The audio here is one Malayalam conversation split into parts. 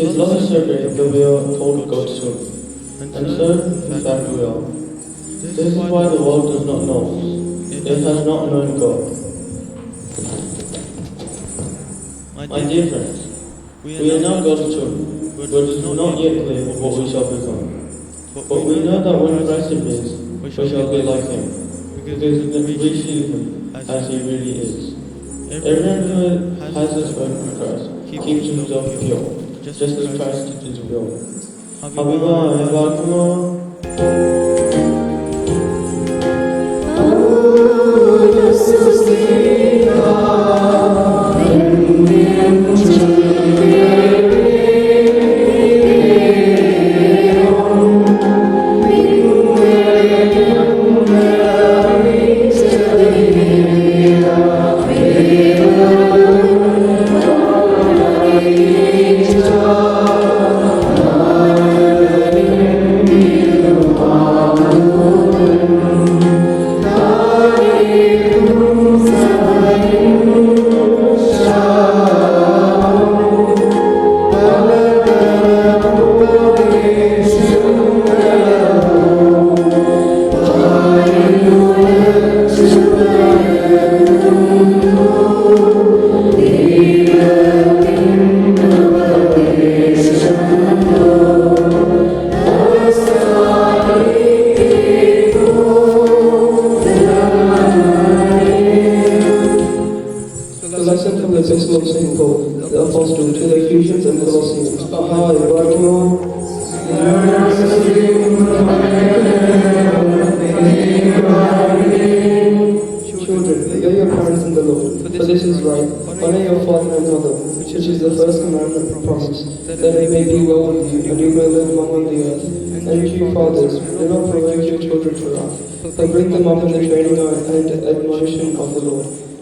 His love is so great that we are told to go to him. And so, in fact, we are. This is why the world does not know us. It has not known God. My dear friends, we are now God's children, but it is not yet clear what we shall become. But we know that when Christ appears, we shall be like him, because we see him as he really is. Everyone who has his hope in Christ keeps himself pure, just as Christ is pure.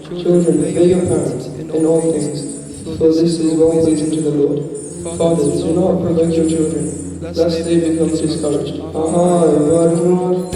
Children, obey your parents in all things, for this is well pleasing to the Lord. Fathers, do not provoke your children, lest they become discouraged. Hallelujah.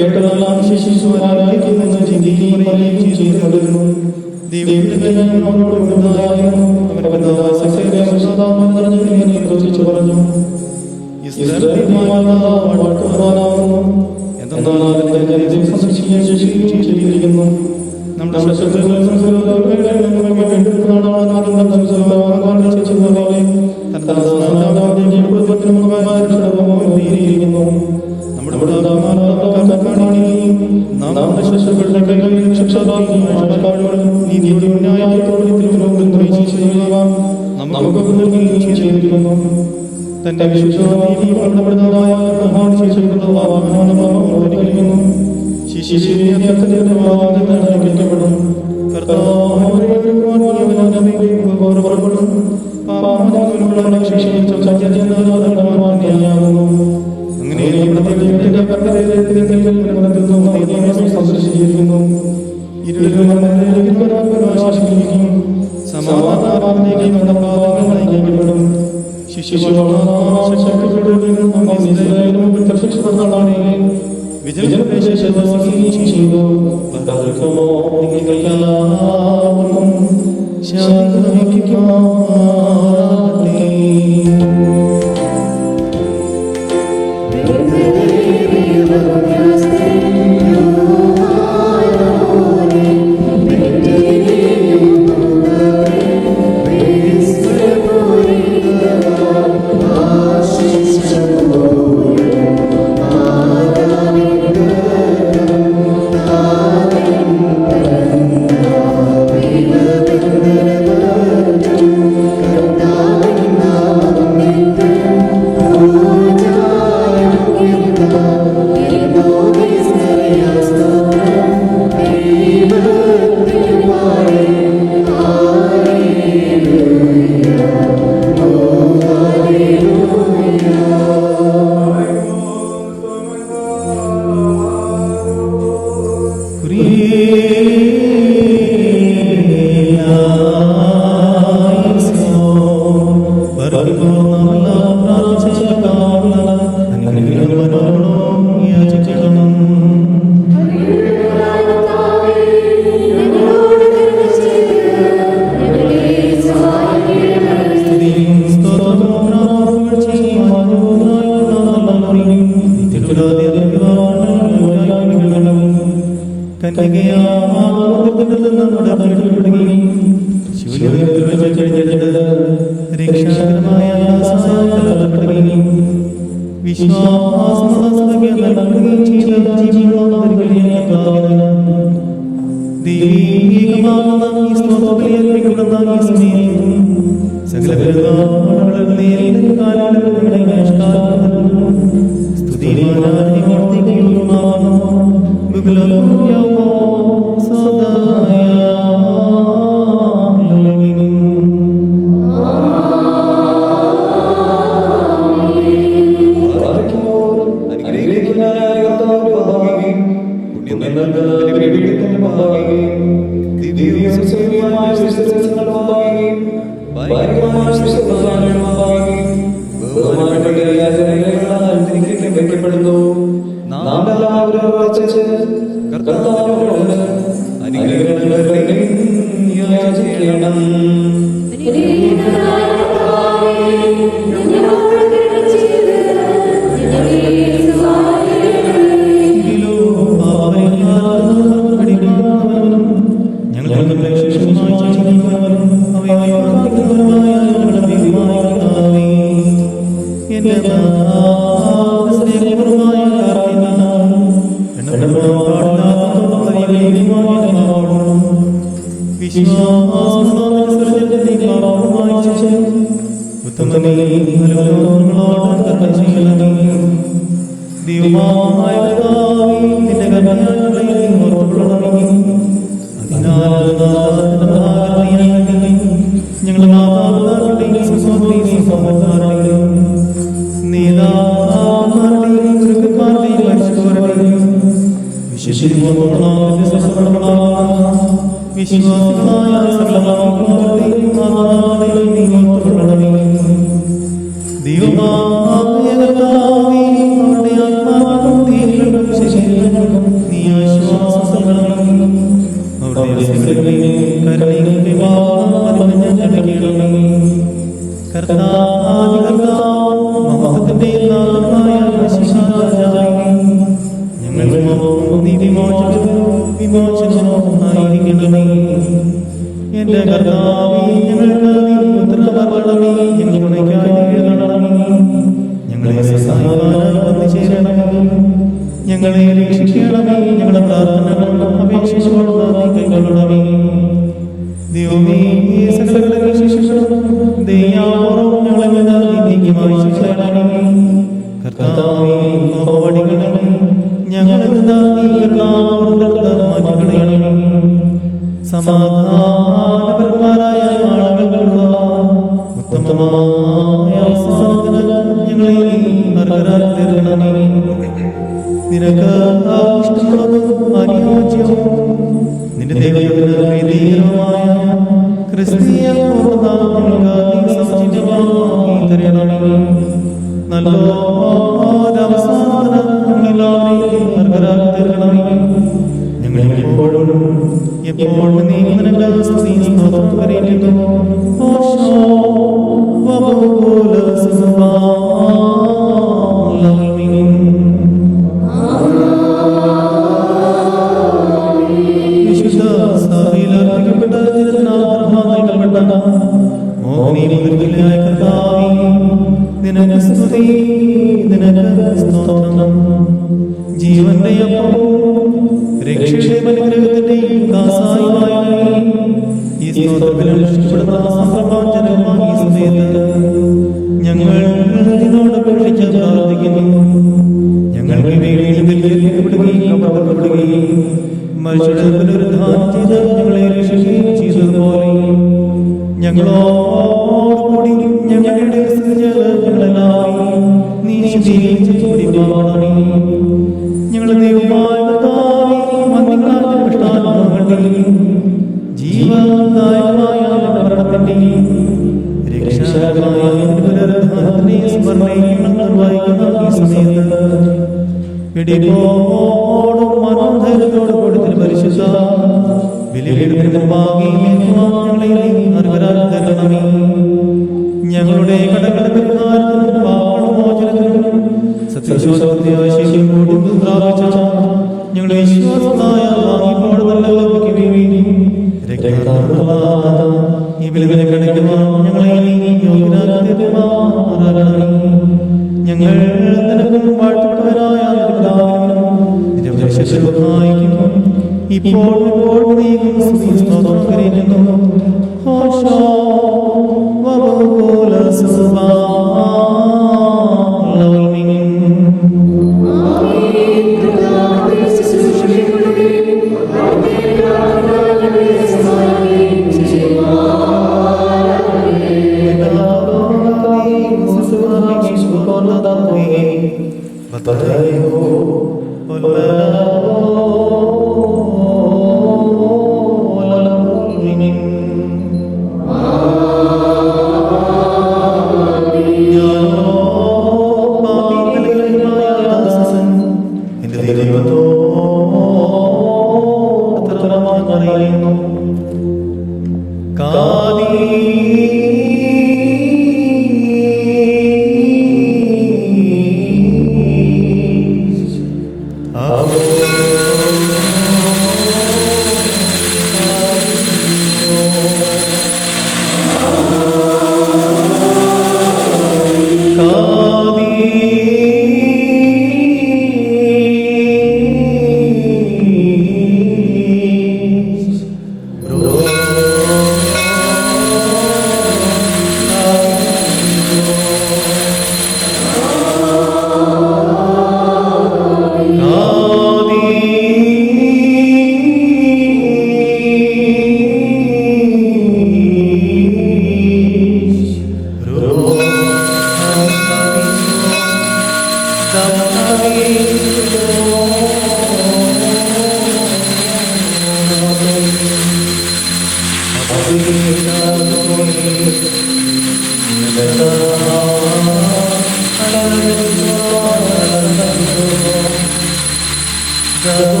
Oh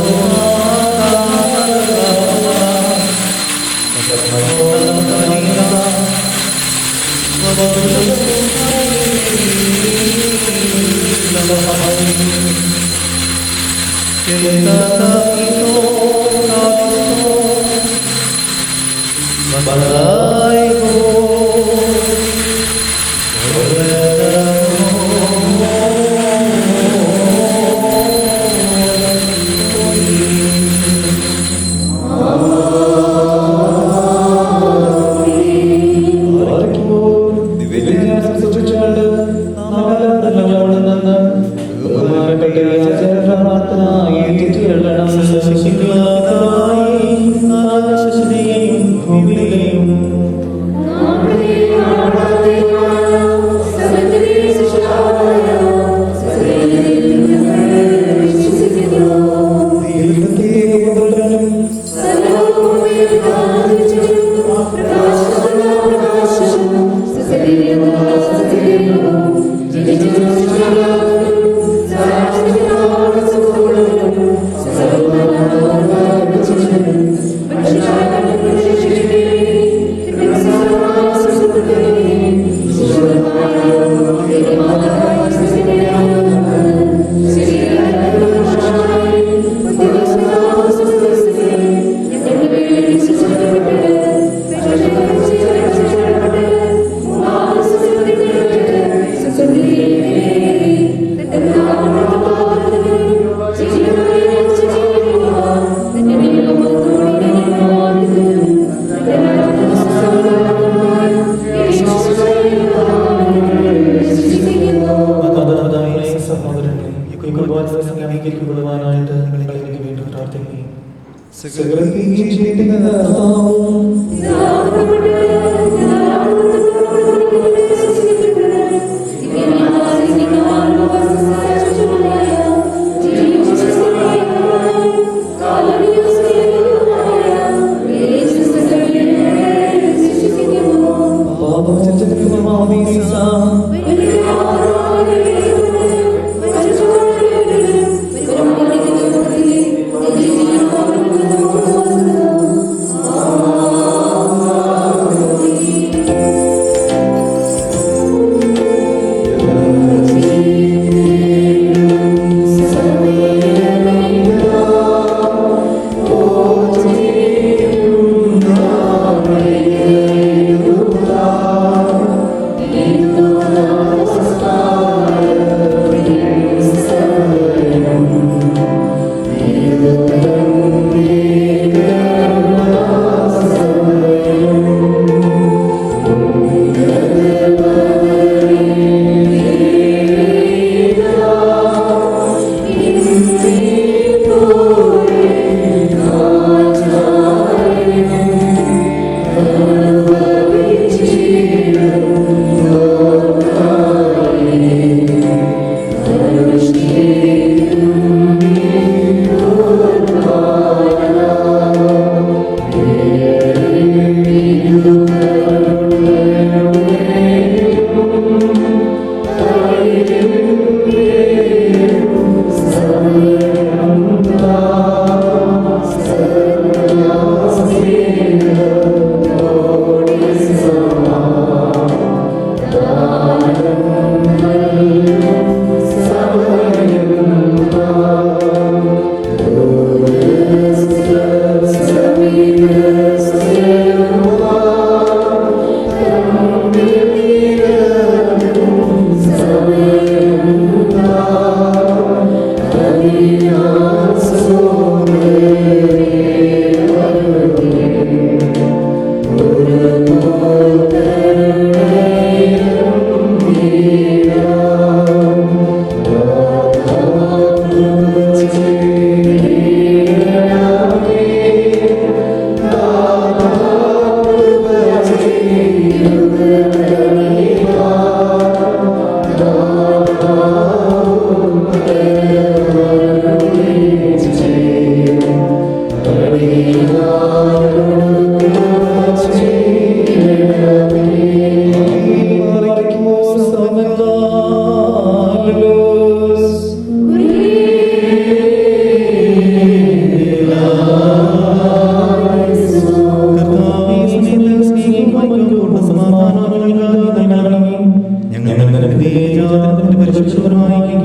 ഏകജാതത്തിന്റെ പരിശുദ്ധമായി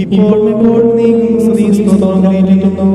ഇപ്പോൾ നീങ്ങും സ്തുതിസ്തോത്രം കരയേറ്റുന്നു.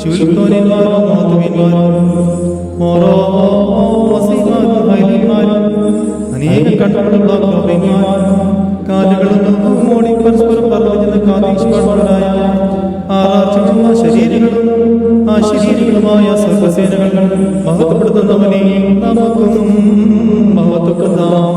ശുൽത്തോനിന്മാരും മാത്തുവിന്മാരും ഓരോ വസീമാരും ഹൈലിന്മാരും അനേകം കട്ടകളുള്ള കൃപന്മാരും കാലുകളും മോടി പരസ്പരം പറഞ്ഞ കാതീഷ്പരായ ആറാർച്ചകളുള്ള ശരീരങ്ങളും ആ ശരീരങ്ങളുമായ സർവസേനകൾ മഹത്വപ്പെടുത്തുന്നവനെ നമുക്കും മഹത്വപ്പെടുത്താം.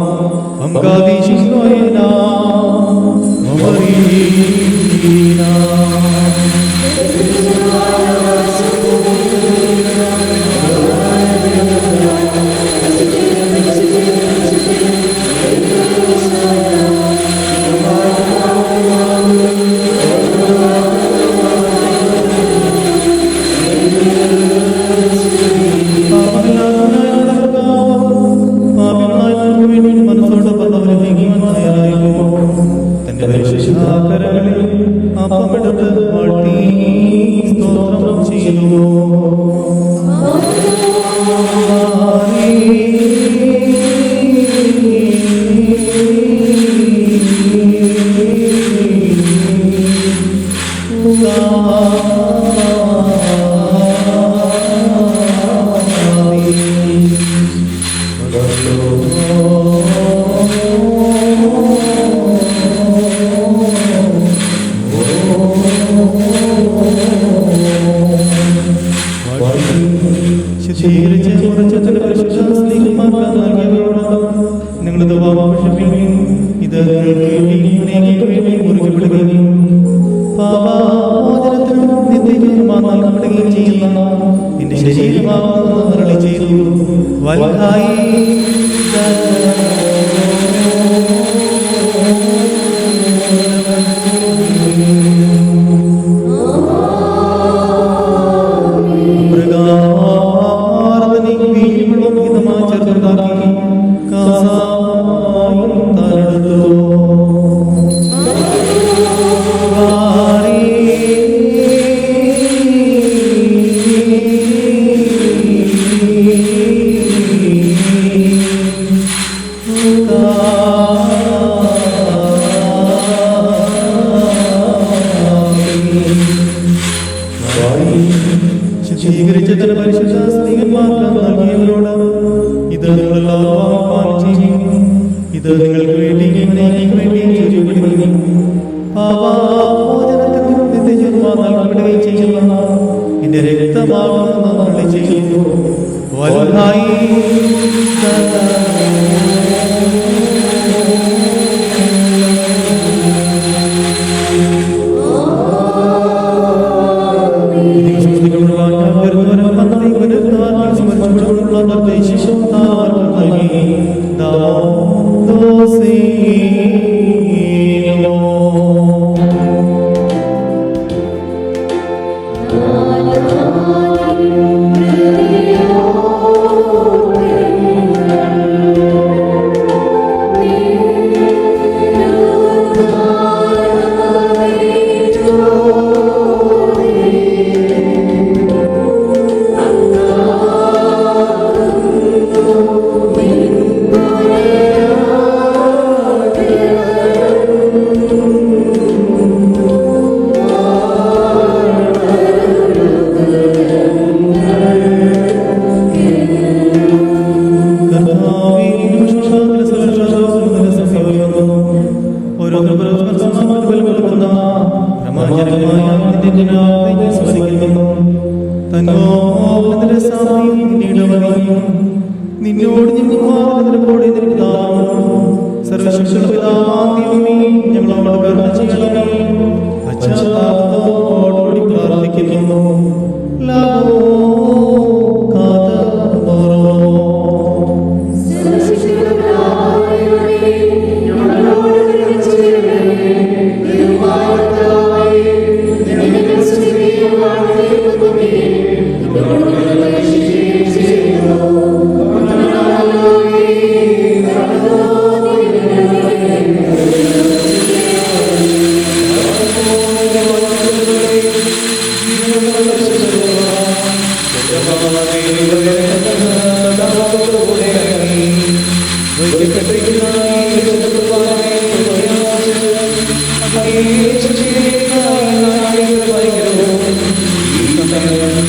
Thank you.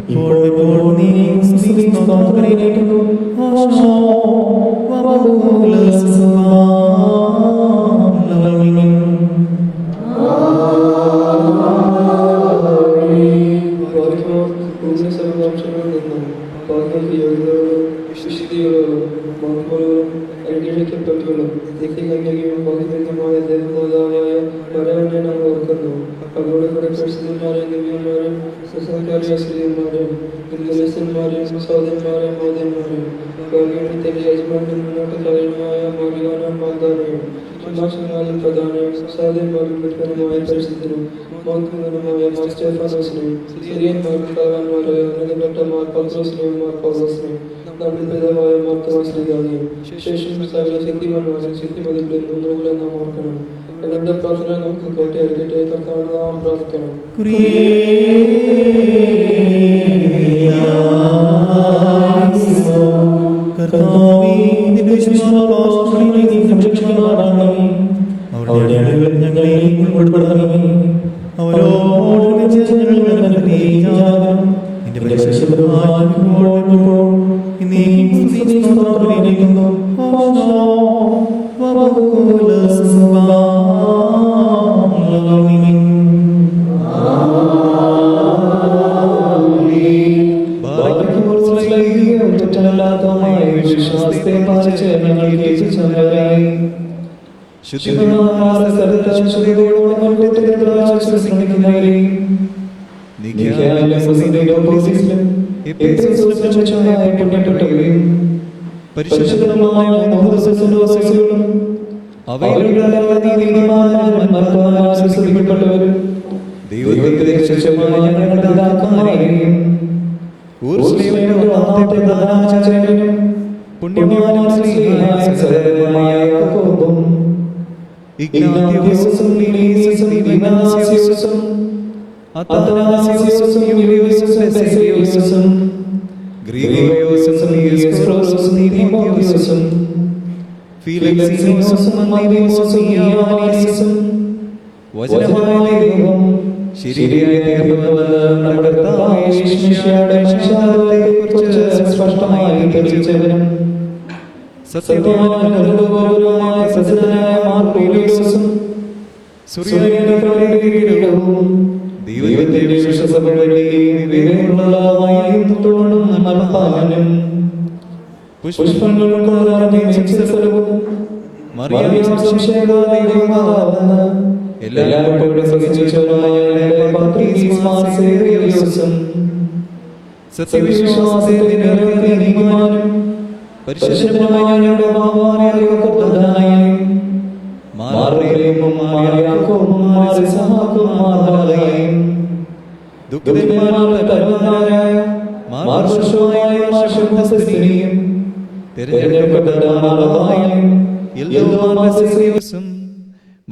ഇപ്പോൾ നീ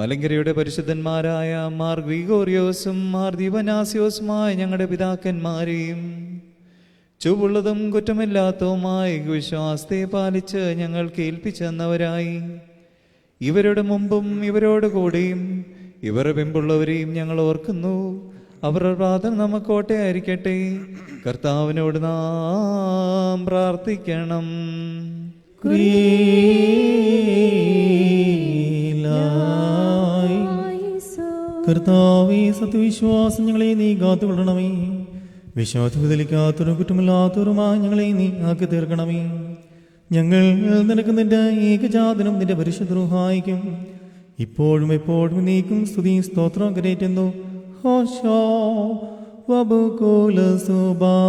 മലങ്കരയുടെ പരിശുദ്ധന്മാരായ മാർ ഗ്രിഗോറിയോസും മാർ ദിവനാസിയോസുമായ ഞങ്ങളുടെ പിതാക്കന്മാരെയും ചുവള്ളതും കുറ്റമില്ലാത്തതുമായ വിശ്വാസത്തെ പാലിച്ച് ഞങ്ങൾ കേൾപ്പിച്ചെന്നവരായി ഇവരുടെ മുമ്പും ഇവരോട് കൂടെയും ഇവരുടെ പിമ്പുള്ളവരെയും ഞങ്ങൾ ഓർക്കുന്നു. അവരുടെ പ്രാർത്ഥന നമുക്കോട്ടെയായിരിക്കട്ടെ. കർത്താവിനോട് നാം പ്രാർത്ഥിക്കണം. കർത്താവേ, സത്യവിശ്വാസം ഞങ്ങളെ നീ കാത്തുകൊള്ളണമേ. വിശ്വാസം ബദലിക്കാത്തവരും കുറ്റമില്ലാത്തവരുമായി ഞങ്ങളെ നീ ആക്കി തീർക്കണമേ. ഞങ്ങൾ നിനക്ക് നിന്റെ ഏകജാതനും നിന്റെ പരിശുദ്ധ റൂഹായിക്കും ഇപ്പോഴും എപ്പോഴും നീക്കും സ്തുതി സ്തോത്രം കരേറ്റുന്നു. ഹോശോ വബുകുല സുബാലൗൽമിൻ.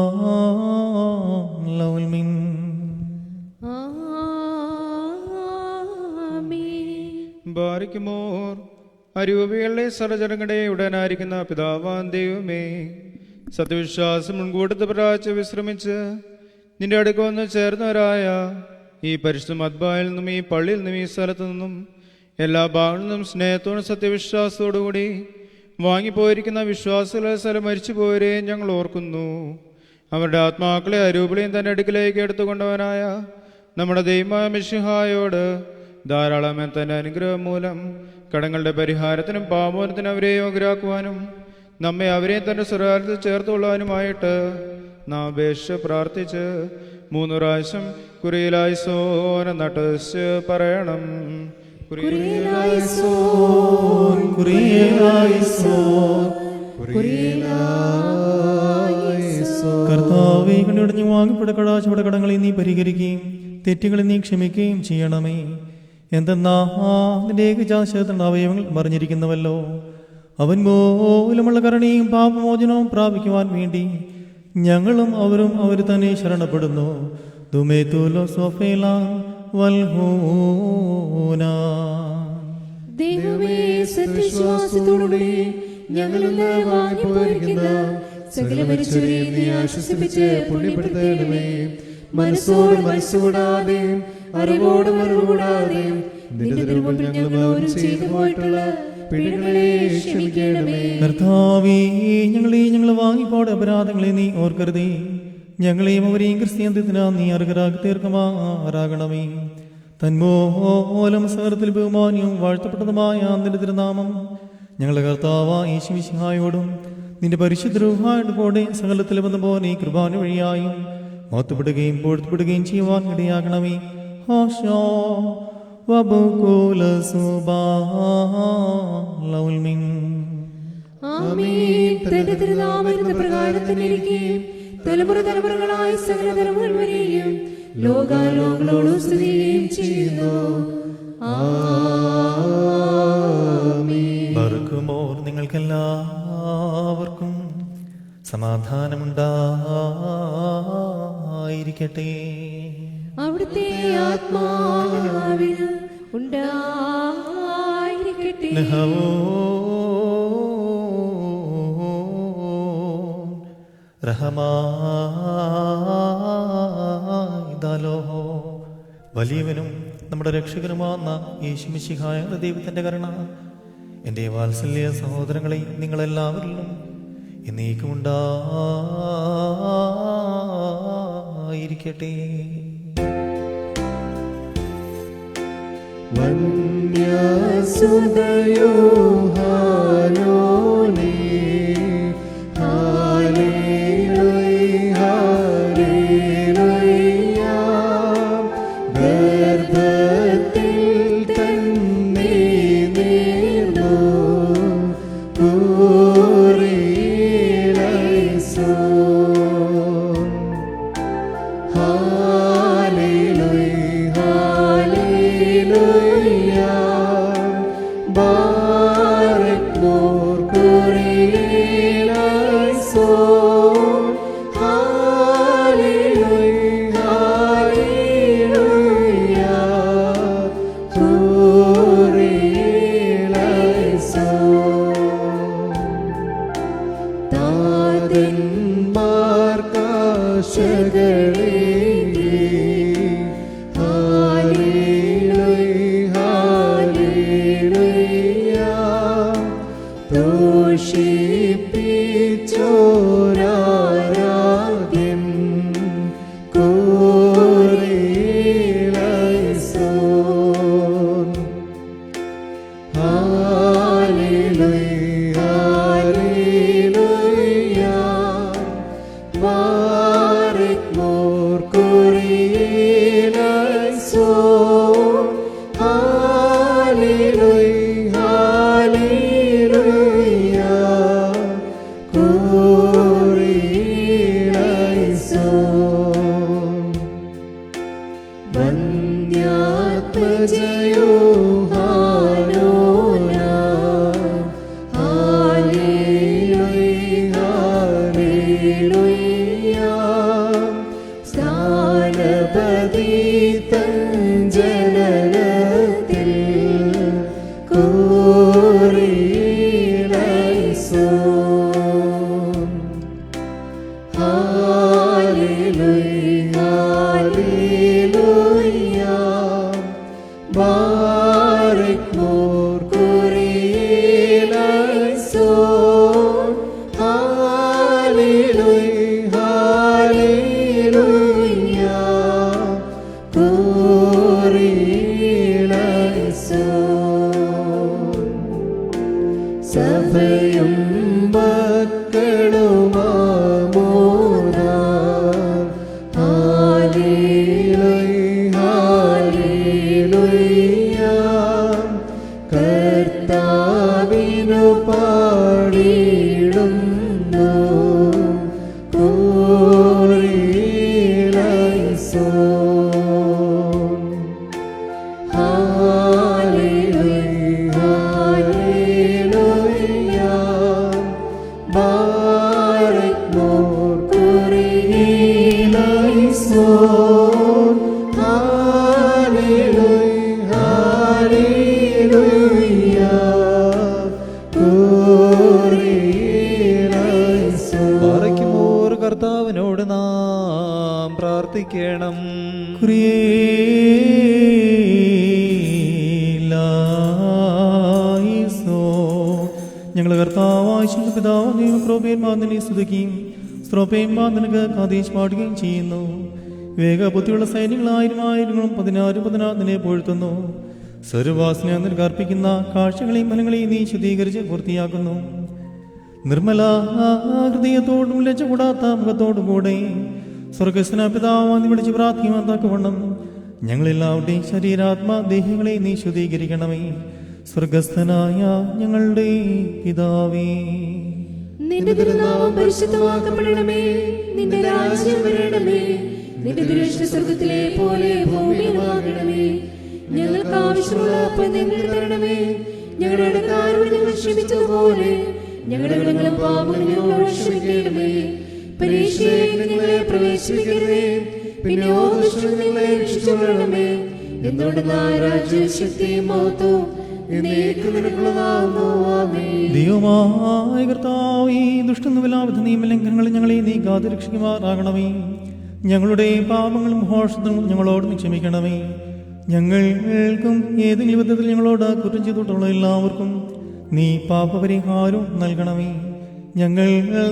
ബാരിക്കുമോർ അരൂപികളുടെ സർജനങ്ങളുടെ ഉടനായിരിക്കുന്ന പിതാവാൻ ദൈവമേ, സത്യവിശ്വാസം മുൻകൂട്ടത്ത് പ്രാച്ച് വിശ്രമിച്ച് നിന്റെ അടുക്ക വന്ന് ചേർന്നവരായ ഈ പരിശുദ്ധ മദ്ബായിൽ നിന്നും ഈ പള്ളിയിൽ നിന്നും ഈ സ്ഥലത്തു നിന്നും എല്ലാ ഭാഗങ്ങളിൽ നിന്നും സ്നേഹത്തോടും സത്യവിശ്വാസത്തോടുകൂടി വാങ്ങിപ്പോയിരിക്കുന്ന വിശ്വാസികളെ സ്ഥലം മരിച്ചു പോയവരെ ഞങ്ങൾ ഓർക്കുന്നു. അവരുടെ ആത്മാക്കളെ അരൂപിളെയും തന്റെ അടുക്കിലേക്ക് എടുത്തുകൊണ്ടവനായ നമ്മുടെ ദൈവമായ മിശിഹായോട് ധാരാളം തന്റെ അനുഗ്രഹം മൂലം കടങ്ങളുടെ പരിഹാരത്തിനും പാപത്തിനും അവരെ യോഗ്യരാക്കുവാനും നമ്മെ അവരെയും തന്റെ സ്വരാർത്ഥത്തിൽ ചേർത്തുകൊള്ളാനുമായിട്ട് നാം അപേക്ഷ പ്രാർത്ഥിച്ച് 3 പ്രാവശ്യം കുരിയിലായിസോൻ നട്ടസ് പറയണം. കുരിയലായിസോൻ, കുരിയലായിസോൻ, കുരിയലായിസോൻ. കർത്താവേ, കണ്ടുടഞ്ഞു വാങ്ങിപ്പെട്ട കടാശപടകടങ്ങളെ നീ പരിഹരിക്കുകയും തെറ്റുകളെ നീ ക്ഷമിക്കുകയും ചെയ്യണമേ. എന്തെന്നാ നിന്റെ ഏകജാശത്തിന്റെ അവയവങ്ങൾ മറിഞ്ഞിരിക്കുന്നുവല്ലോ. അവൻ മൂലമുള്ള കരുണയും പാപമോചനവും പ്രാപിക്കുവാൻ വേണ്ടി ഞങ്ങളും അവരും അവർ തന്നെ ശരണപ്പെടുന്നു. ദൈവമേ, സത്യവിശ്വാസത്തോടുകൂടി ഞങ്ങളിന്ന് വാങ്ങിപ്പോയിരിക്കുന്ന സകല മരിച്ചവരെയും നീ ആശ്വസിപ്പിച്ച് പുണ്യപ്പെടുത്തണമേ. മനസ്സോട് മനസ്സുകൂടാതെയും അറിവോടും അറിവുകൂടാതെയും നിന്റെ തിരുമുമ്പിൽ ഞങ്ങൾ ഓരോ ചെയ്തു പോയിട്ടുള്ള പിഴകളെ ക്ഷമിക്കണമേ. കർത്താവേ, ഞങ്ങൾ വാങ്ങിപ്പോടെ അപരാധങ്ങളെ നീ ഓർക്കരുതേ. ഞങ്ങളെയും അവരെയും ക്രിസ്ത്യാന്ത്യത്തിനാ നീ അർഹരാക്കി തീർക്കുമാറാകണമേ. തന്മൂലം സകലത്തിൽ ബഹുമാന്യവും വാഴ്ത്തപ്പെട്ടതുമായ നിന്റെ തിരുനാമം ഞങ്ങളുടെ കർത്താവായ യേശുമിശിഹായോടും നിന്റെ പരിശുദ്ധ രൂഹായുടെ കൂടെ സകലത്തിൽ വന്ന പോലെ ഈ കൃപാന വഴിയായും മഹത്വപ്പെടുകയും പൊഴുത്തപ്പെടുകയും ചെയ്യുവാൻ ഇടയാകണമേ. ഹോശോ വബുകൂല സുബാലൗൽമിൻ. ആമേൻ. തന്റെ തിരുനാമത്തിന്റെ പ്രകാരം തന്നെ ഇരിക്കുകയും തലമുറ തലമുറകളായ സകല തലമുറകൾ വരെയും ലോകാലോകളോട് സ്തുതിക്കുകയും ചെയ്യുന്നു. ആമേൻ. ബർക്കുമോർ നിങ്ങൾക്കെല്ലാവർക്കും സമാധാനമുണ്ടായിരിക്കട്ടെ. അവിടുത്തെ ആത്മാവിന് ഉണ്ടായിരിക്കട്ടെ. വലിയവനും നമ്മുടെ രക്ഷകനുമാകുന്ന യേശുമിശിഹായ ദൈവത്തിന്റെ കരുണ എൻ്റെ വാത്സല്യ സഹോദരങ്ങളെ നിങ്ങളെല്ലാവരിലും എന്നേക്കും ഉണ്ടായിരിക്കട്ടെ. വന്യസുതയോ ഹാലോനേ ഹാലേലൂയ ഹാലേലൂയ. ഗർഭത്തിൽ തന്നെ നേർന്നു കുരിയലായിസോൻ. ഹാലേലൂയ ഹാലേലൂയ. ബാരക്മോർ കുരിയലായിസോൻ. ഹാലേലൂയ ഹാലേലൂയ. കുരിയലായിസോൻ. താതന്മാർക്കാശകളേ ഹാലേലൂയ ഹാലേലൂയ. ദോഷിപ്പിച്ചോരാരാധ്യൻ കുരിയലായിസോൻ. ഹാലേലൂയ ഹാലേലൂയ. ബാരക്മോർ കുരിയലായിസോൻ. ഹാലേലൂയ ഹാലേലൂയ. കുരിയലായിസോൻ. വന്യാത്മജയോ ഹാലോന ഹാലേലൂയ ഹാലേലൂയ. സ്ഥാനപതി തൻ ജനനത്തിൽ കുരിയലായിസോൻ. ഹാലേലൂയ ഹാലേലൂയ. ബാരക്മോർ കുരിയലായിസോൻ. ഹാലേലൂയ ഹാലേലൂയ. കുരിയലായിസോൻ. സഭയും മക്കളുമാമോദാ പാടിയിടുന്നു ബാറയ്ക്കുമോർ കർത്താവിനോട് നാം പ്രാർത്ഥിക്കണം. ഞങ്ങൾ കർത്താവായ പിതാവ് ദൈവക്രോപേന്മാതിനെ സ്തുതിക്കുകയും സ്ത്രോപേന്മാതിനക്ക് കാതീശ് പാടുകയും ചെയ്യുന്നു. വേഗബുദ്ധിയുള്ള സൈന്യങ്ങൾ 1000 16 പൊഴുത്തുന്നു. സർവാസന നിനക്ക് അർപ്പിക്കുന്ന കാഴ്ചകളെയും ഫലങ്ങളെയും നീ ശുദ്ധീകരിച്ച് പൂർത്തിയാക്കുന്നു. നിർമ്മല ഹൃദയത്തോടും ലജ്ജ കൂടാത്ത മുഖത്തോടും കൂടെ സ്വർഗസ്വന പിതാവാന്ന് വിളിച്ച് പ്രാർത്ഥിക്കുവാൻ തക്കവണ്ണം ഞങ്ങളെല്ലാവരുടെയും ശരീരാത്മാ ദേഹങ്ങളെ നീ ശുദ്ധീകരിക്കണമേ. സ്വർഗസ്ഥനായ ഞങ്ങളുടെ പിതാവേ, നിന്റെ തിരുനാമം പരിശുദ്ധമാക്കപ്പെടണമേ. നിന്റെ രാജ്യം വരണമേ. നിന്റെ ദൃഷ്ടി സ്വർഗത്തിലെ പോലെ ഭൂമിയിലുമാകണമേ. ഞങ്ങൾക്ക് ആവശ്യമുള്ള അപ്പം ഞങ്ങൾക്ക് തരണമേ. ഞങ്ങളുടെ ഇടക്കാരോട് ഞങ്ങൾ ക്ഷമിച്ചതുപോലെ ഞങ്ങളുടെ കടങ്ങളും പാപങ്ങളും ഞങ്ങളോട് ക്ഷമിക്കണമേ. പരീക്ഷയിലേക്ക് ഞങ്ങളെ പ്രവേശിപ്പിക്കരുതേ, പിന്നെ ഞങ്ങളെ രക്ഷിച്ചുകൊള്ളണമേ. എന്തുകൊണ്ടെന്നാൽ രാജ്യവും ശക്തിയും മഹത്വവും എന്നേക്കും നിനക്കുള്ളതാകുന്നു. ആമേൻ. ദൈവമായ കർത്താവേ, ഈ ദുഷ്ടനുവിലാവിധ നിയമലംഘനങ്ങളിൽ ഞങ്ങളെ നീ കാത്തു രക്ഷിക്കുമാറാകണമേ. ഞങ്ങളുടെ പാപങ്ങളും മോഷണങ്ങളും ഞങ്ങളോട് നീ ക്ഷമിക്കണമേ. ഞങ്ങൾക്കും ഏതെങ്കിലും വിധത്തിൽ ഞങ്ങളോട് കുറ്റം ചെയ്തിട്ടുള്ള എല്ലാവർക്കും നീ പാപപരിഹാരവും നൽകണമേ. ഞങ്ങൾ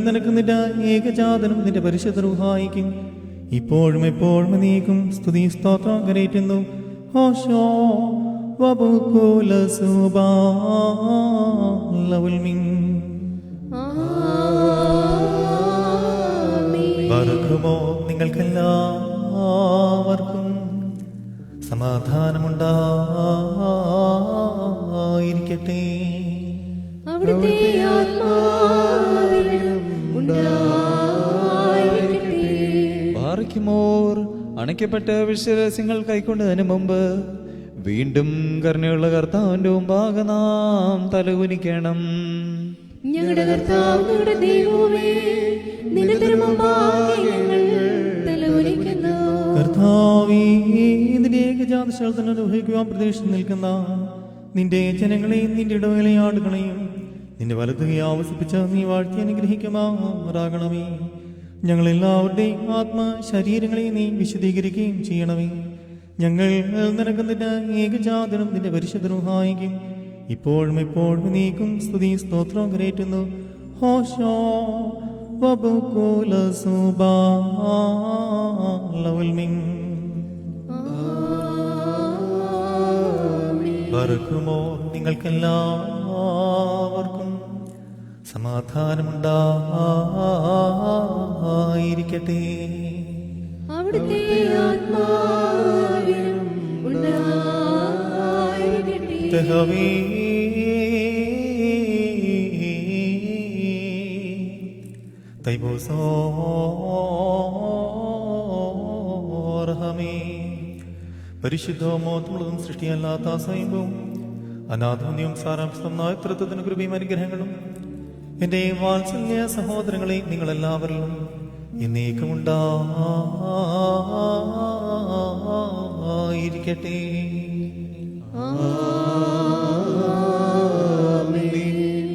നിനക്ക് നിന്റെ ഏകജാതനും നിന്റെ പരിശുദ്ധ റൂഹായിക്കും ഇപ്പോഴും എപ്പോഴും നീക്കും സ്തുതി സ്തോത്രം കരയറ്റുന്നു. ഹോശോ വബുകുല സുബാലവുൽമിൻ ബർഖുമോ. നിങ്ങൾക്കെല്ലാവർക്കും സമാധാനമുണ്ടായിരിക്കട്ടെ. അവിടുത്തെ ആത്മാവിലും ഉണ്ടായിരിക്കട്ടെ. ബാറയ്ക്കുമോർ അണയ്ക്കപ്പെട്ട വിശ്വരഹസ്യങ്ങൾ കൈക്കൊണ്ടതിന് മുമ്പ് വീണ്ടും കരുണയുള്ള കർത്താവിന്റെ മുമ്പാകെ നാം തലകുനിക്കണം. ഞങ്ങളുടെ കർത്താവ് ഞങ്ങളുടെ ദൈവമേ, നിന്റെ തിരുമുമ്പാകെ ഞങ്ങൾ തലകുനിക്കുന്നു. കർത്താവേ, നിന്റെ ഏകജാതശാലത്തിന് അനുഭവിക്കുവാൻ പ്രതീക്ഷിച്ച് നിൽക്കുന്ന നിന്റെ ജനങ്ങളെയും നിന്റെ ഇടവേളയും ആടുകളെയും നിന്റെ വലതുകയെ ആവസിപ്പിച്ച നീ വാഴ്ത്തി അനുഗ്രഹിക്കുമാറാകണമേ. ഞങ്ങളെല്ലാവരുടെയും ആത്മാ ശരീരങ്ങളെയും നീ വിശദീകരിക്കുകയും ചെയ്യണമേ. ഞങ്ങൾ നിനക്ക് നിന്റെ ഏകജാതനും നിന്റെ പരിശുദ്ധ റൂഹായിക്കും ഇപ്പോഴും എപ്പോഴും നീക്കും സ്തുതി സ്തോത്രം കരയറ്റുന്നു. ഹോശോ വബുകുല സുബാലവുൽമിൻ ബർഖുമോ. നിങ്ങൾക്കെല്ലാവർക്കും സമാധാനമുണ്ടായിരിക്കട്ടെ. അവിടുത്തെ ആത്മാവിലും ഉണ്ടായിരിക്കട്ടെ. തഹവീ തൈബോസോർഹമേ. പരിശുദ്ധമോത്തുള്ളതും സൃഷ്ടിയല്ലാത്ത സ്വയംഭവും അനാഥന്യവും സാരാംശം നായകൃത്വത്തിന് കൃപയും അനുഗ്രഹങ്ങളും എൻ്റെ വാത്സല്യ സഹോദരങ്ങളെ നിങ്ങളെല്ലാവരിലും എന്നേക്കുമുണ്ടായിരിക്കട്ടെ.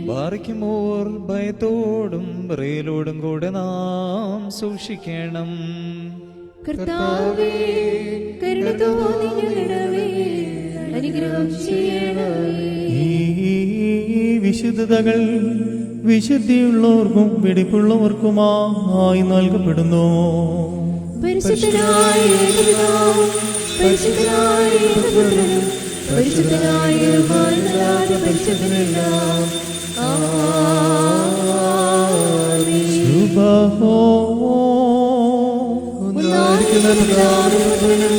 ബാറയ്ക്കുമോർ ഭയത്തോടും വിറയലോടും കൂടെ നാം സൂക്ഷിക്കണം. കർത്താവേ, കരുണ തോന്നി ഞങ്ങളുടെ മേൽ അനുഗ്രഹം ചെയ്യണമേ. ഈ വിശുദ്ധതകൾ വിശുദ്ധിയുള്ളവർക്കും വെടിപ്പുള്ളവർക്കുമായി നൽകപ്പെടുന്നു. പരിശുദ്ധനായ പിതാവും പരിശുദ്ധനായ പുത്രനും പരിശുദ്ധനായ റുഹായിയുമല്ലാതെ പരിശുദ്ധനെല്ലാം. ആമേൻ. ശുഭഹോ ഒന്നായിരിക്കുന്ന പിതാവിനും പുത്രനും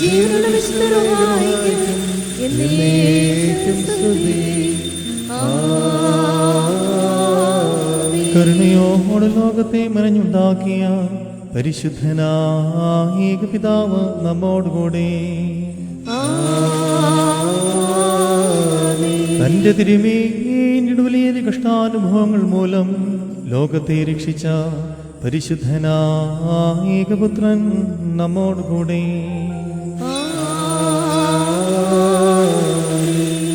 ജീവനുള്ള വിശുദ്ധ റുഹായിക്കും എന്നേക്കും സ്തുതി. ആമേൻ. കരുണയോട് ലോകത്തെ മെനഞ്ഞുണ്ടാക്കിയ പരിശുദ്ധനായ ഏകപിതാവ് നമ്മോടുകൂടെ തന്റെ തിരുമേനിടുവലിയേറിയ കഷ്ടാനുഭവങ്ങൾ മൂലം ലോകത്തെ രക്ഷിച്ച പരിശുദ്ധനായ ഏകപുത്രൻ നമ്മോടുകൂടെ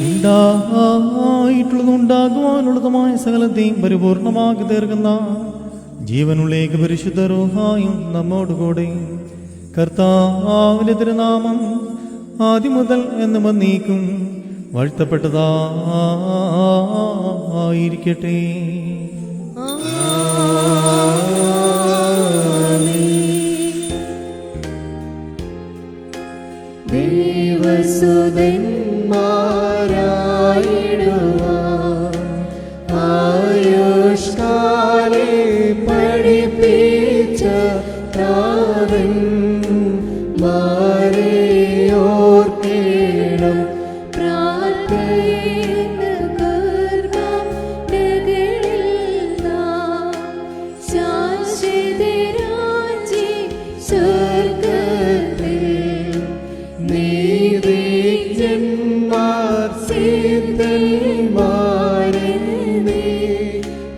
ഉണ്ടായിട്ടുള്ളതും ഉണ്ടാകുവാനുള്ളതുമായ സകലത്തെയും പരിപൂർണമാക്കി തീർക്കുന്ന ജീവനുള്ള ഏക പരിശുദ്ധ റൂഹായും നമ്മോടുകൂടെ കർത്താവിന്റെ തിരുനാമം ആദ്യം മുതൽ എന്ന് വന്നേക്കും വാഴ്ത്തപ്പെട്ടതായിരിക്കട്ടെ. ദേവസുതന്മാരായിടുവാൻ ആയുഷ്കാലേ പഠിപ്പിച്ച താതൻ മാരെയോർക്കേണം പ്രാർത്ഥന കർമ്മങ്ങളിൽ നാം ശാശ്വതരാജ്യ സ്വർഗ്ഗത്തിൽ നീതിജ്ഞന്മാർ സിദ്ധന്മാരെന്നേ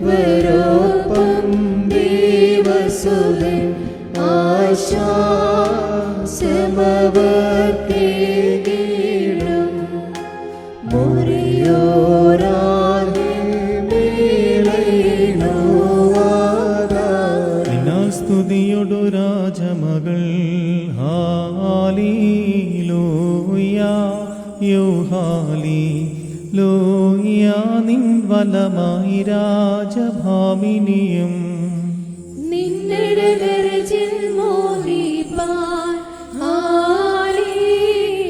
വരോപ്പം ദേവസുതൻ ആശാസമവർക്കേകിടും മുറിയോരാകെ മേലൈനോവാദാൻ നിന്നാൽ സ്തുതിയൊടു രാജമകൾ ഹാലേലൂയ യോഹാലേലൂയ നിൻ വലമായി രാജഭാമിനിയും നിന്നടകരജിൽ മോഹിപ്പാൻ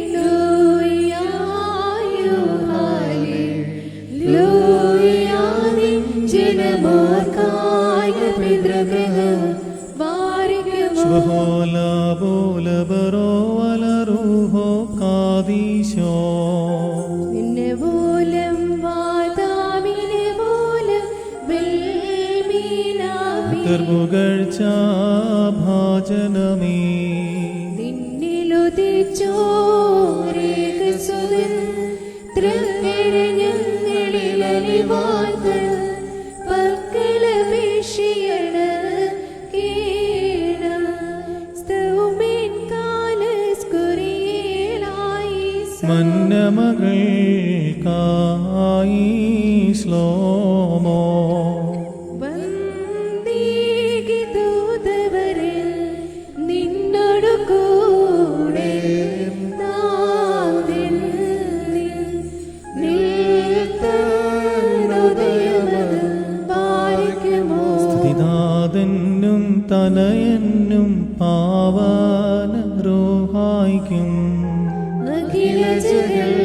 ഹല്ലേലൂയ ഹല്ലേലൂയ നിൻ ജനമോർക്കായ പിതൃഗൃഹം വാരികമോ ശുഭോല ബോല ബറോ വല റൂഹോ കാദീശോ നിന്നെ പോലും വാതാവിനെ പോലും വെൽമീനാമി പുകഴ്ച ഭാജനമേ നിന്നിലുദിച്ചോരേകസുതൻ ഞങ്ങളിലലിവാർത്ത് പക്കലപേക്ഷിയണ കേണ സ്തൗമേൻ കാലസ്കുറിയേലായി മന്നമകൾക്കായി ശ്ലോമോ വന്ദികദൂതവരിൽ നിന്നോടു കൂടെ നാഥൻ നിൽത്തനുദയമത് പാലിക്കുമോ സ്തുതിനാഥനും തനയനും പാവന റൂഹായിക്കും അഖില ജഗൽപതിയേ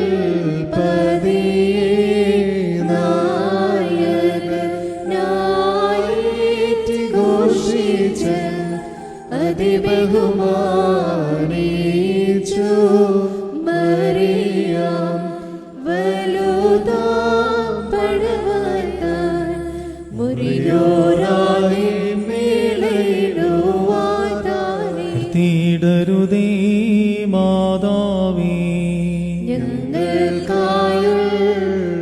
നായകനായിട്ട് ഘോഷിച്ച അതിബഹുമാനിച്ചു മറിയാം വലുതാം പടവാർത്താൻ മുറിയോരായി മേലയിടുവാതാനേ തീടരുതേ മാതാവേ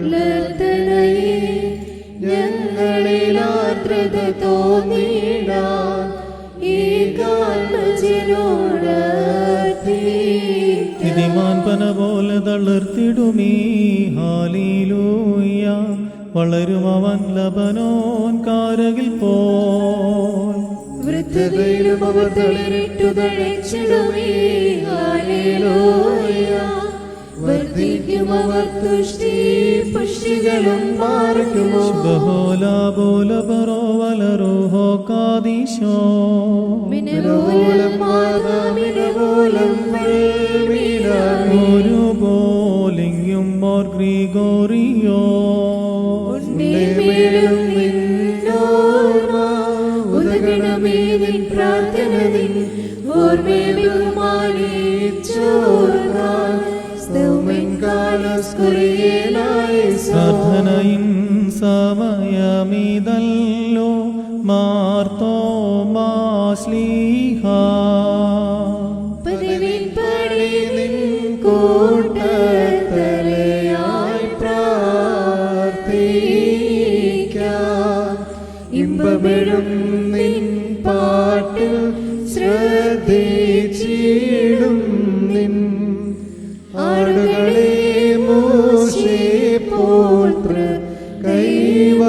ഞങ്ങൾക്കായുള്ളർത്തനയെ ഞങ്ങളിലാർദ്രത തോന്നിടാൻ ഇതിമാൻ പന പോലെ തളിർത്തിടുമേ ഹാലേലൂയ വളരും അവൻ ലബനോൻ കാരകിൽ പോൽ വൃദ്ധതയിലും അവർ തളിരിട്ടു തഴച്ചിടുമേ ഹല്ലേലൂയ വർദ്ധിക്കും അവർ തുഷ്ടി പുഷ്ടികളും പാർക്കുമോ ബഹോല ബോല ബറോ വല റൂഹോ കാദീശോ മിനവോലം മാതാമിനവോലം വെൽമീനാമി ഒരു പോലിങ്ങും മോർ ഗ്രിഗോറിയോ ഉണ്ണിമേലും നിന്നോർമ്മ ഉദകണമേ നിൻ പ്രാർത്ഥന നിൻ ഓർമ്മയെ ബഹുമാനിച്ചോർക്കാൻ സ്തൗമൻ കാലസ്കുറിയേലായി പ്രാർത്ഥനയിൻ സമയം ദിനമിതല്ലോ മാർത്തോമാശ്ലീഹ പതിവിൻപടി നിൻ കൂട്ടത്തലയായി പ്രാർത്ഥിക്കാം. ഇമ്പമെഴും നിൻ പാട്ടിൽ ശ്രദ്ധിച്ചിടും നിൻ ആടുകളെ മോശെ പോത്ര കൈവാഴ്ത്തേണം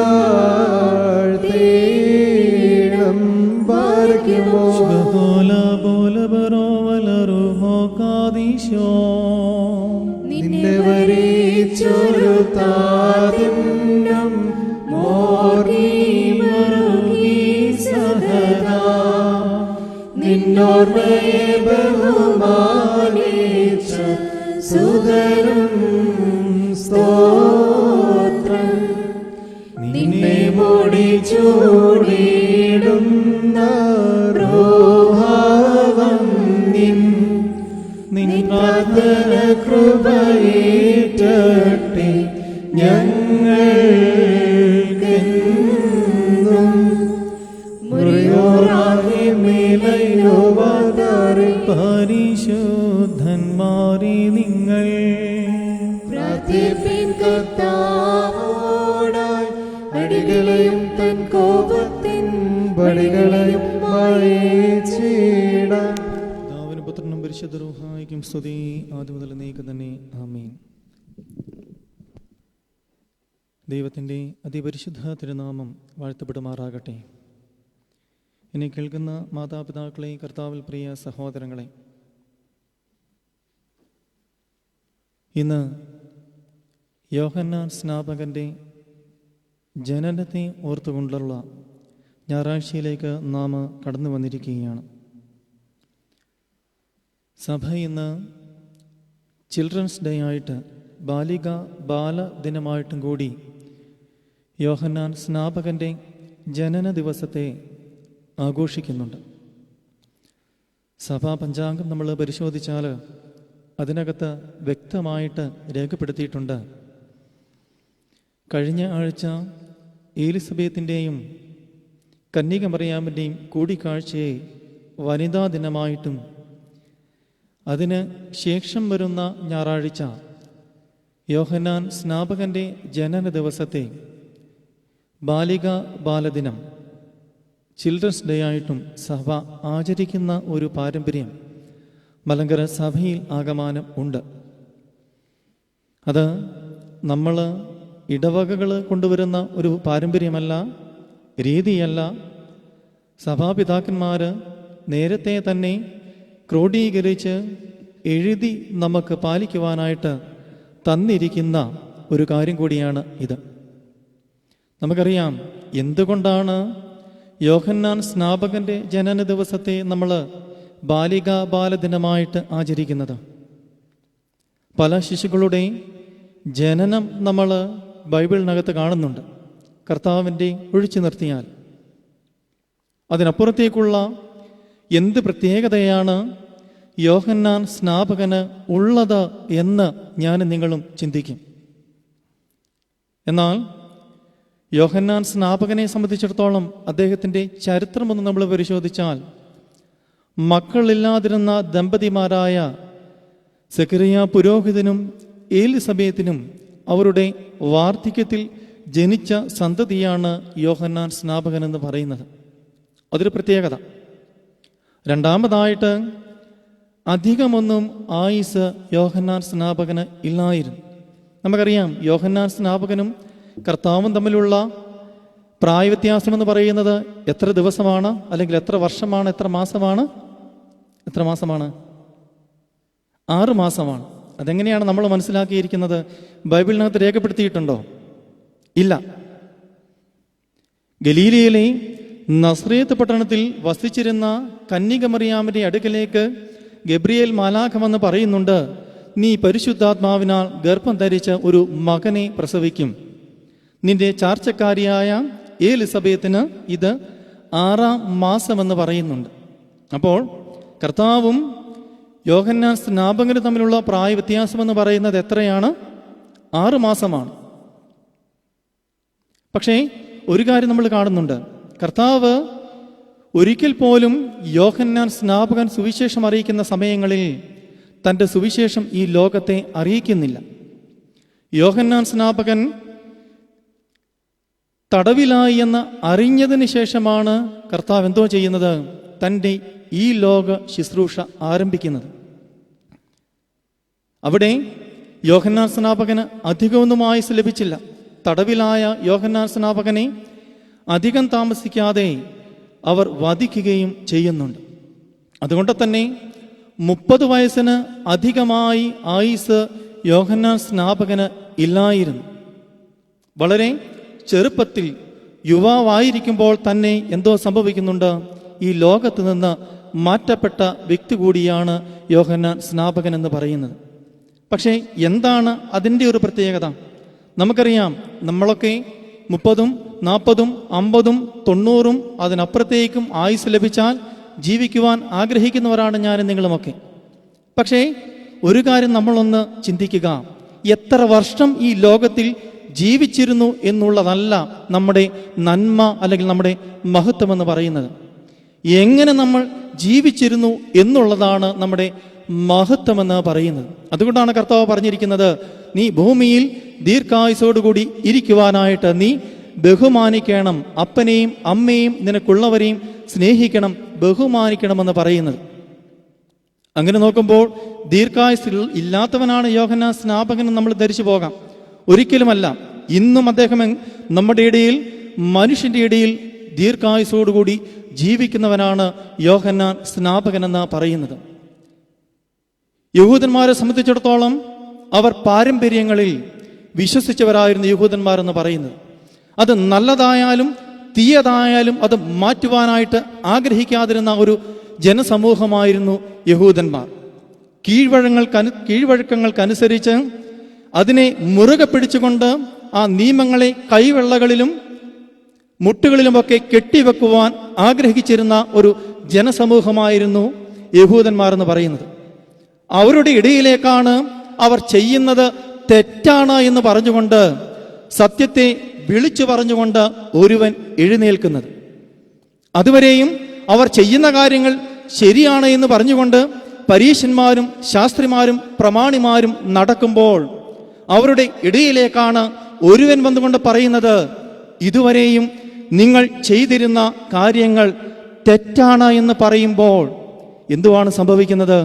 പാർക്കുമോ. ബഹോല ബോല ബറോവലറുഹോ കാദീശോ നിന്നെ വരിച്ചൊരു താതിന്നം മോർഗി മറുകി സഹദാ നിന്നോർമ്മയെ ബഹുമാനിച്ച സുതരും സ്തോത്രം. നിന്നെ മുടി ചൂടിടുന്ന റോഹാവന്യൻ നിൻ പ്രാർത്ഥന കൃപയേറ്റട്ടെ ഞങ്ങൾക്കെന്നും. മുറിയോറാകെ മേലയോ വാതാരെ പരിശുദ്ധന്മാരെ നിങ്ങൾ പ്രാർത്ഥിപ്പിൻ കർത്താവോടായി. അടികളെയും തൻ കോപത്തിൻ പടികളെയും മായിച്ചിടാം. പിതാവിനും പുത്രനും പരിശുദ്ധ റൂഹായിക്കും സ്തുതി ആദ്യം മുതൽ നീക്ക് തന്നെ ആമീൻ. ദൈവത്തിൻ്റെ അതിപരിശുദ്ധ തിരുനാമം വാഴ്ത്തപ്പെടുമാറാകട്ടെ. എന്നെ കേൾക്കുന്ന മാതാപിതാക്കളെ, കർത്താവിൽ പ്രിയ സഹോദരങ്ങളെ, ഇന്ന് യോഹന്നാൻ സ്നാപകൻ്റെ ജനനത്തെ ഓർത്തുകൊണ്ടുള്ള ഞായറാഴ്ചയിലേക്ക് നാം കടന്നു വന്നിരിക്കുകയാണ്. സഭ ഇന്ന് ചിൽഡ്രൻസ് ഡേ ആയിട്ട്, ബാലദിനമായിട്ടും കൂടി യോഹന്നാൻ സ്നാപകൻ്റെ ജനന ദിവസത്തെ ആഘോഷിക്കുന്നുണ്ട്. സഭാ പഞ്ചാംഗം നമ്മൾ പരിശോധിച്ചാൽ അതിനകത്ത് വ്യക്തമായിട്ട് രേഖപ്പെടുത്തിയിട്ടുണ്ട്. കഴിഞ്ഞ ആഴ്ച എലിസബത്തിൻ്റെയും കന്യക മറിയാമിൻ്റെയും കൂടിക്കാഴ്ചയെ വനിതാ ദിനമായിട്ടും അതിന് ശേഷം വരുന്ന ഞായറാഴ്ച യോഹന്നാൻ സ്നാപകൻ്റെ ജനന ദിവസത്തെ ബാലദിനം, ചിൽഡ്രൻസ് ഡേ ആയിട്ടും സഭ ആചരിക്കുന്ന ഒരു പാരമ്പര്യം മലങ്കര സഭയിൽ ആകമാനം ഉണ്ട്. അത് നമ്മൾ ഇടവകകൾ കൊണ്ടുവരുന്ന ഒരു പാരമ്പര്യമല്ല, രീതിയല്ല. സഭാപിതാക്കന്മാർ നേരത്തെ തന്നെ ക്രോഡീകരിച്ച് എഴുതി നമുക്ക് പാലിക്കുവാനായിട്ട് തന്നിരിക്കുന്ന ഒരു കാര്യം കൂടിയാണ് ഇത്. നമുക്കറിയാം എന്തുകൊണ്ടാണ് യോഹന്നാൻ സ്നാപകൻ്റെ ജനന ദിവസത്തെ നമ്മൾ ബാലദിനമായിട്ട് ആചരിക്കുന്നത്. പല ശിശുക്കളുടെ ജനനം നമ്മൾ ബൈബിളിനകത്ത് കാണുന്നുണ്ട്, കർത്താവിൻ്റെ ഒഴിച്ചു നിർത്തിയാൽ. അതിനപ്പുറത്തേക്കുള്ള എന്ത് പ്രത്യേകതയാണ് യോഹന്നാൻ സ്നാപകന് ഉള്ളത് എന്ന് ഞാനും നിങ്ങളും ചിന്തിക്കും. എന്നാൽ യോഹന്നാൻ സ്നാപകനെ സംബന്ധിച്ചിടത്തോളം അദ്ദേഹത്തിൻ്റെ ചരിത്രമൊന്ന് നമ്മൾ പരിശോധിച്ചാൽ, മക്കളില്ലാതിരുന്ന ദമ്പതിമാരായ സെക്കറിയ പുരോഹിതനും എലിസബത്തിനും അവരുടെ വാർദ്ധക്യത്തിൽ ജനിച്ച സന്തതിയാണ് യോഹന്നാൻ സ്നാപകൻ എന്ന് പറയുന്നത്. അതൊരു പ്രത്യേകത. രണ്ടാമതായിട്ട്, അധികമൊന്നും ആയുസ് യോഹന്നാൻ സ്നാപകന് ഇല്ലായിരുന്നു. നമുക്കറിയാം യോഹന്നാൻ സ്നാപകനും കർത്താവും തമ്മിലുള്ള പ്രായവ്യത്യാസമെന്ന് പറയുന്നത് എത്ര ദിവസമാണ്, അല്ലെങ്കിൽ എത്ര വർഷമാണ്, എത്ര മാസമാണ്? 6 മാസമാണ്. അതെങ്ങനെയാണ് നമ്മൾ മനസ്സിലാക്കിയിരിക്കുന്നത്? ബൈബിളിനകത്ത് രേഖപ്പെടുത്തിയിട്ടുണ്ടോ? ഇല്ല. ഗലീലയിലെ നസ്രേത്ത് പട്ടണത്തിൽ വസിച്ചിരുന്ന കന്യക മറിയാമിന്റെ അടുക്കലേക്ക് ഗബ്രിയേൽ മാലാഖ വന്ന് പറയുന്നുണ്ട്, നീ പരിശുദ്ധാത്മാവിനാൽ ഗർഭം ധരിച്ച ഒരു മകനെ പ്രസവിക്കും. നിന്റെ ചാർച്ചക്കാരിയായ എലിസബത്തിന് ഇത് 6-ാം മാസമെന്ന് പറയുന്നുണ്ട്. അപ്പോൾ കർത്താവും യോഹന്നാൻ സ്നാപകനും തമ്മിലുള്ള പ്രായ വ്യത്യാസമെന്ന് പറയുന്നത് എത്രയാണ്? 6 മാസമാണ്. പക്ഷേ ഒരു കാര്യം നമ്മൾ കാണുന്നുണ്ട്. കർത്താവ് ഒരിക്കൽ പോലും യോഹന്നാൻ സ്നാപകൻ സുവിശേഷം അറിയിക്കുന്ന സമയങ്ങളിൽ തൻ്റെ സുവിശേഷം ഈ ലോകത്തെ അറിയിക്കുന്നില്ല. യോഹന്നാൻ സ്നാപകൻ തടവിലായി എന്ന് അറിഞ്ഞതിന് ശേഷമാണ് കർത്താവ് എന്തോ ചെയ്യുന്നത്? തൻ്റെ ഈ ലോക ശുശ്രൂഷ ആരംഭിക്കുന്നത്. അവിടെ യോഹന്നാൻ സ്നാപകന് അധികമൊന്നും ആയുസ് ലഭിച്ചില്ല. തടവിലായ യോഹന്നാൻ സ്നാപകനെ അധികം താമസിക്കാതെ അവർ വധിക്കുകയും ചെയ്യുന്നുണ്ട്. അതുകൊണ്ട് തന്നെ 30 വയസ്സിന് അധികമായി ആയുസ് യോഹന്നാൻ സ്നാപകന് ഇല്ലായിരുന്നു. വളരെ ചെറുപ്പത്തിൽ യുവാവായിരിക്കുമ്പോൾ തന്നെ എന്തോ സംഭവിക്കുന്നുണ്ട്? ഈ ലോകത്ത് നിന്ന് മാറ്റപ്പെട്ട വ്യക്തി കൂടിയാണ് യോഹന്നാൻ സ്നാപകൻ എന്ന് പറയുന്നത്. പക്ഷേ എന്താണ് അതിൻ്റെ ഒരു പ്രത്യേകത? നമുക്കറിയാം, നമ്മളൊക്കെ 30, 40, 50, 90 അതിനപ്പുറത്തേക്കും ആയുസ് ലഭിച്ചാൽ ജീവിക്കുവാൻ ആഗ്രഹിക്കുന്നവരാണ് ഞാനും നിങ്ങളുമൊക്കെ. പക്ഷേ ഒരു കാര്യം നമ്മളൊന്ന് ചിന്തിക്കുക, എത്ര വർഷം ഈ ലോകത്തിൽ ജീവിച്ചിരുന്നു എന്നുള്ളതല്ല നമ്മുടെ നന്മ അല്ലെങ്കിൽ നമ്മുടെ മഹത്വം എന്ന് പറയുന്നത്. എങ്ങനെ നമ്മൾ ജീവിച്ചിരുന്നു എന്നുള്ളതാണ് നമ്മുടെ മഹത്വമെന്ന് പറയുന്നത്. അതുകൊണ്ടാണ് കർത്താവ് പറഞ്ഞിരിക്കുന്നത്, നീ ഭൂമിയിൽ ദീർഘായുസോടുകൂടി ഇരിക്കുവാനായിട്ട് നീ ബഹുമാനിക്കണം, അപ്പനെയും അമ്മയെയും നിനക്കുള്ളവരെയും സ്നേഹിക്കണം, ബഹുമാനിക്കണമെന്ന് പറയുന്നത്. അങ്ങനെ നോക്കുമ്പോൾ ദീർഘായുസ് ഇല്ലാത്തവനാണ് യോഹന്നാൻ സ്നാപകൻ നമ്മൾ ധരിച്ചു പോകാം. ഒരിക്കലുമല്ല. ഇന്നും അദ്ദേഹം നമ്മുടെ ഇടയിൽ, മനുഷ്യന്റെ ഇടയിൽ ദീർഘായുസോടുകൂടി ജീവിക്കുന്നവനാണ് യോഹന്നാൻ സ്നാപകൻ എന്ന് പറയുന്നത്. യഹൂദന്മാരെ സംബന്ധിച്ചിടത്തോളം അവർ പാരമ്പര്യങ്ങളിൽ വിശ്വസിച്ചവരായിരുന്നു യഹൂദന്മാരെന്ന് പറയുന്നത്. അത് നല്ലതായാലും തീയതായാലും അത് മാറ്റുവാനായിട്ട് ആഗ്രഹിക്കാതിരുന്ന ഒരു ജനസമൂഹമായിരുന്നു യഹൂദന്മാർ. കീഴ്വഴക്കങ്ങൾക്കനുസരിച്ച് അതിനെ മുറുകെ പിടിച്ചുകൊണ്ട് ആ നിയമങ്ങളെ കൈവെള്ളകളിലും മുട്ടുകളിലുമൊക്കെ കെട്ടിവെക്കുവാൻ ആഗ്രഹിച്ചിരുന്ന ഒരു ജനസമൂഹമായിരുന്നു യഹൂദന്മാർ എന്ന് പറയുന്നത്. അവരുടെ ഇടയിലേക്കാണ് അവർ ചെയ്യുന്നത് തെറ്റാണ് എന്ന് പറഞ്ഞുകൊണ്ട്, സത്യത്തെ വിളിച്ചു പറഞ്ഞുകൊണ്ട് ഒരുവൻ എഴുന്നേൽക്കുന്നത്. അതുവരെയും അവർ ചെയ്യുന്ന കാര്യങ്ങൾ ശരിയാണ് എന്ന് പറഞ്ഞുകൊണ്ട് പരീശന്മാരും ശാസ്ത്രിമാരും പ്രമാണിമാരും നടക്കുമ്പോൾ അവരുടെ ഇടയിലേക്കാണ് ഒരുവൻ വന്നുകൊണ്ട് പറയുന്നത്, ഇതുവരെയും നിങ്ങൾ ചെയ്തിരുന്ന കാര്യങ്ങൾ തെറ്റാണ് എന്ന് പറയുമ്പോൾ എന്തുവാണ് സംഭവിക്കുന്നത്?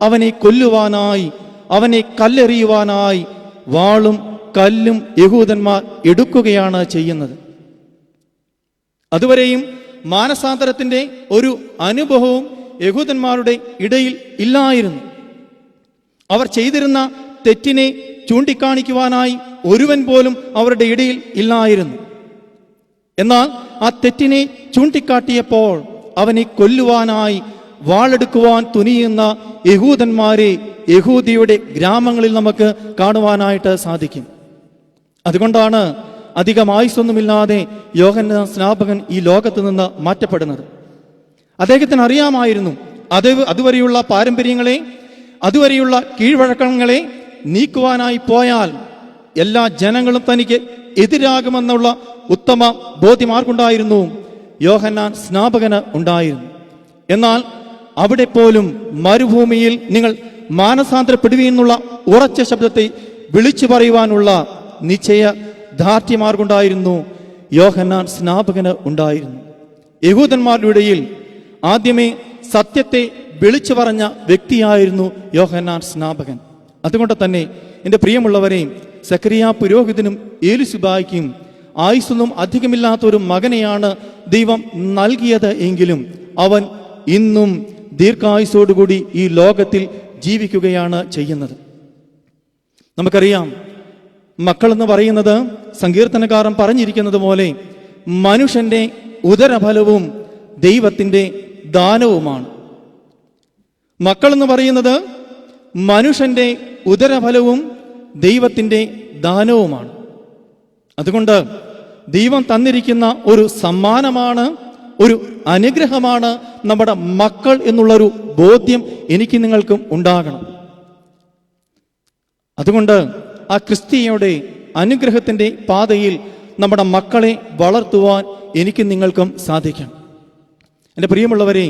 അവനെ കൊല്ലുവാനായി, അവനെ കല്ലെറിയുവാനായി വാളും കല്ലും യഹൂദന്മാർ എടുക്കുകയാണ് ചെയ്യുന്നത്. അതുവരെയും മാനസാന്തരത്തിന്റെ ഒരു അനുഭവവും യഹൂദന്മാരുടെ ഇടയിൽ ഇല്ലായിരുന്നു. അവർ ചെയ്തിരുന്ന തെറ്റിനെ ചൂണ്ടിക്കാണിക്കുവാനായി ഒരുവൻ പോലും അവരുടെ ഇടയിൽ ഇല്ലായിരുന്നു. എന്നാൽ ആ തെറ്റിനെ ചൂണ്ടിക്കാട്ടിയപ്പോൾ അവനെ കൊല്ലുവാനായി വാളെടുക്കുവാൻ തുനിയുന്ന യഹൂദന്മാരെ യഹൂദിയുടെ ഗ്രാമങ്ങളിൽ നമുക്ക് കാണുവാനായിട്ട് സാധിക്കും. അതുകൊണ്ടാണ് അധികം ആയുസ്സൊന്നുമില്ലാതെ യോഹന്നാൻ സ്നാപകൻ ഈ ലോകത്ത് നിന്ന് മാറ്റപ്പെടുന്നത്. അദ്ദേഹത്തിന് അറിയാമായിരുന്നു അതുവരെയുള്ള പാരമ്പര്യങ്ങളെ, അതുവരെയുള്ള കീഴ്വഴക്കങ്ങളെ നീക്കുവാനായി പോയാൽ എല്ലാ ജനങ്ങളും തനിക്ക് എതിരാകുമെന്നുള്ള ഉത്തമ ബോധ്യമാർക്കുണ്ടായിരുന്നു, യോഹന്നാൻ സ്നാപകന് ഉണ്ടായിരുന്നു. എന്നാൽ അവിടെ പോലും മരുഭൂമിയിൽ നിങ്ങൾ മാനസാന്തരപ്പെടുവീന്നുള്ള ഉറച്ച ശബ്ദത്തെ വിളിച്ചു പറയുവാനുള്ള നിശ്ചയ ദാർഢ്യമാർക്കുണ്ടായിരുന്നു യോഹന്നാൻ സ്നാപകന് ഉണ്ടായിരുന്നു. യഹൂദന്മാരുടെ ഇടയിൽ ആദ്യമേ സത്യത്തെ വിളിച്ചു പറഞ്ഞ വ്യക്തിയായിരുന്നു യോഹന്നാൻ സ്നാപകൻ. അതുകൊണ്ട് തന്നെ എൻ്റെ പ്രിയമുള്ളവരെ, സക്കറിയ പുരോഹിതനും ഏലിശുബായ്ക്കും ആയുസ്സൊന്നും അധികമില്ലാത്ത ഒരു മകനെയാണ് ദൈവം നൽകിയത് എങ്കിലും അവൻ ഇന്നും ദീർഘായുസോടുകൂടി ഈ ലോകത്തിൽ ജീവിക്കുകയാണ് ചെയ്യുന്നത്. നമുക്കറിയാം, മക്കളെന്ന് പറയുന്നത് സങ്കീർത്തനക്കാരൻ പറഞ്ഞിരിക്കുന്നത് പോലെ മനുഷ്യന്റെ ഉദരഫലവും ദൈവത്തിൻ്റെ ദാനവുമാണ്. മക്കളെന്ന് പറയുന്നത് മനുഷ്യന്റെ ഉദരഫലവും ദൈവത്തിൻ്റെ ദാനവുമാണ്. അതുകൊണ്ട് ദൈവം തന്നിരിക്കുന്ന ഒരു സമ്മാനമാണ്, ഒരു അനുഗ്രഹമാണ് നമ്മുടെ മക്കൾ എന്നുള്ളൊരു ബോധ്യം എനിക്ക് നിങ്ങൾക്കും ഉണ്ടാകണം. അതുകൊണ്ട് ആ ക്രിസ്തീയയുടെ അനുഗ്രഹത്തിൻ്റെ പാതയിൽ നമ്മുടെ മക്കളെ വളർത്തുവാൻ എനിക്കും നിങ്ങൾക്കും സാധിക്കണം. എൻ്റെ പ്രിയമുള്ളവരെ,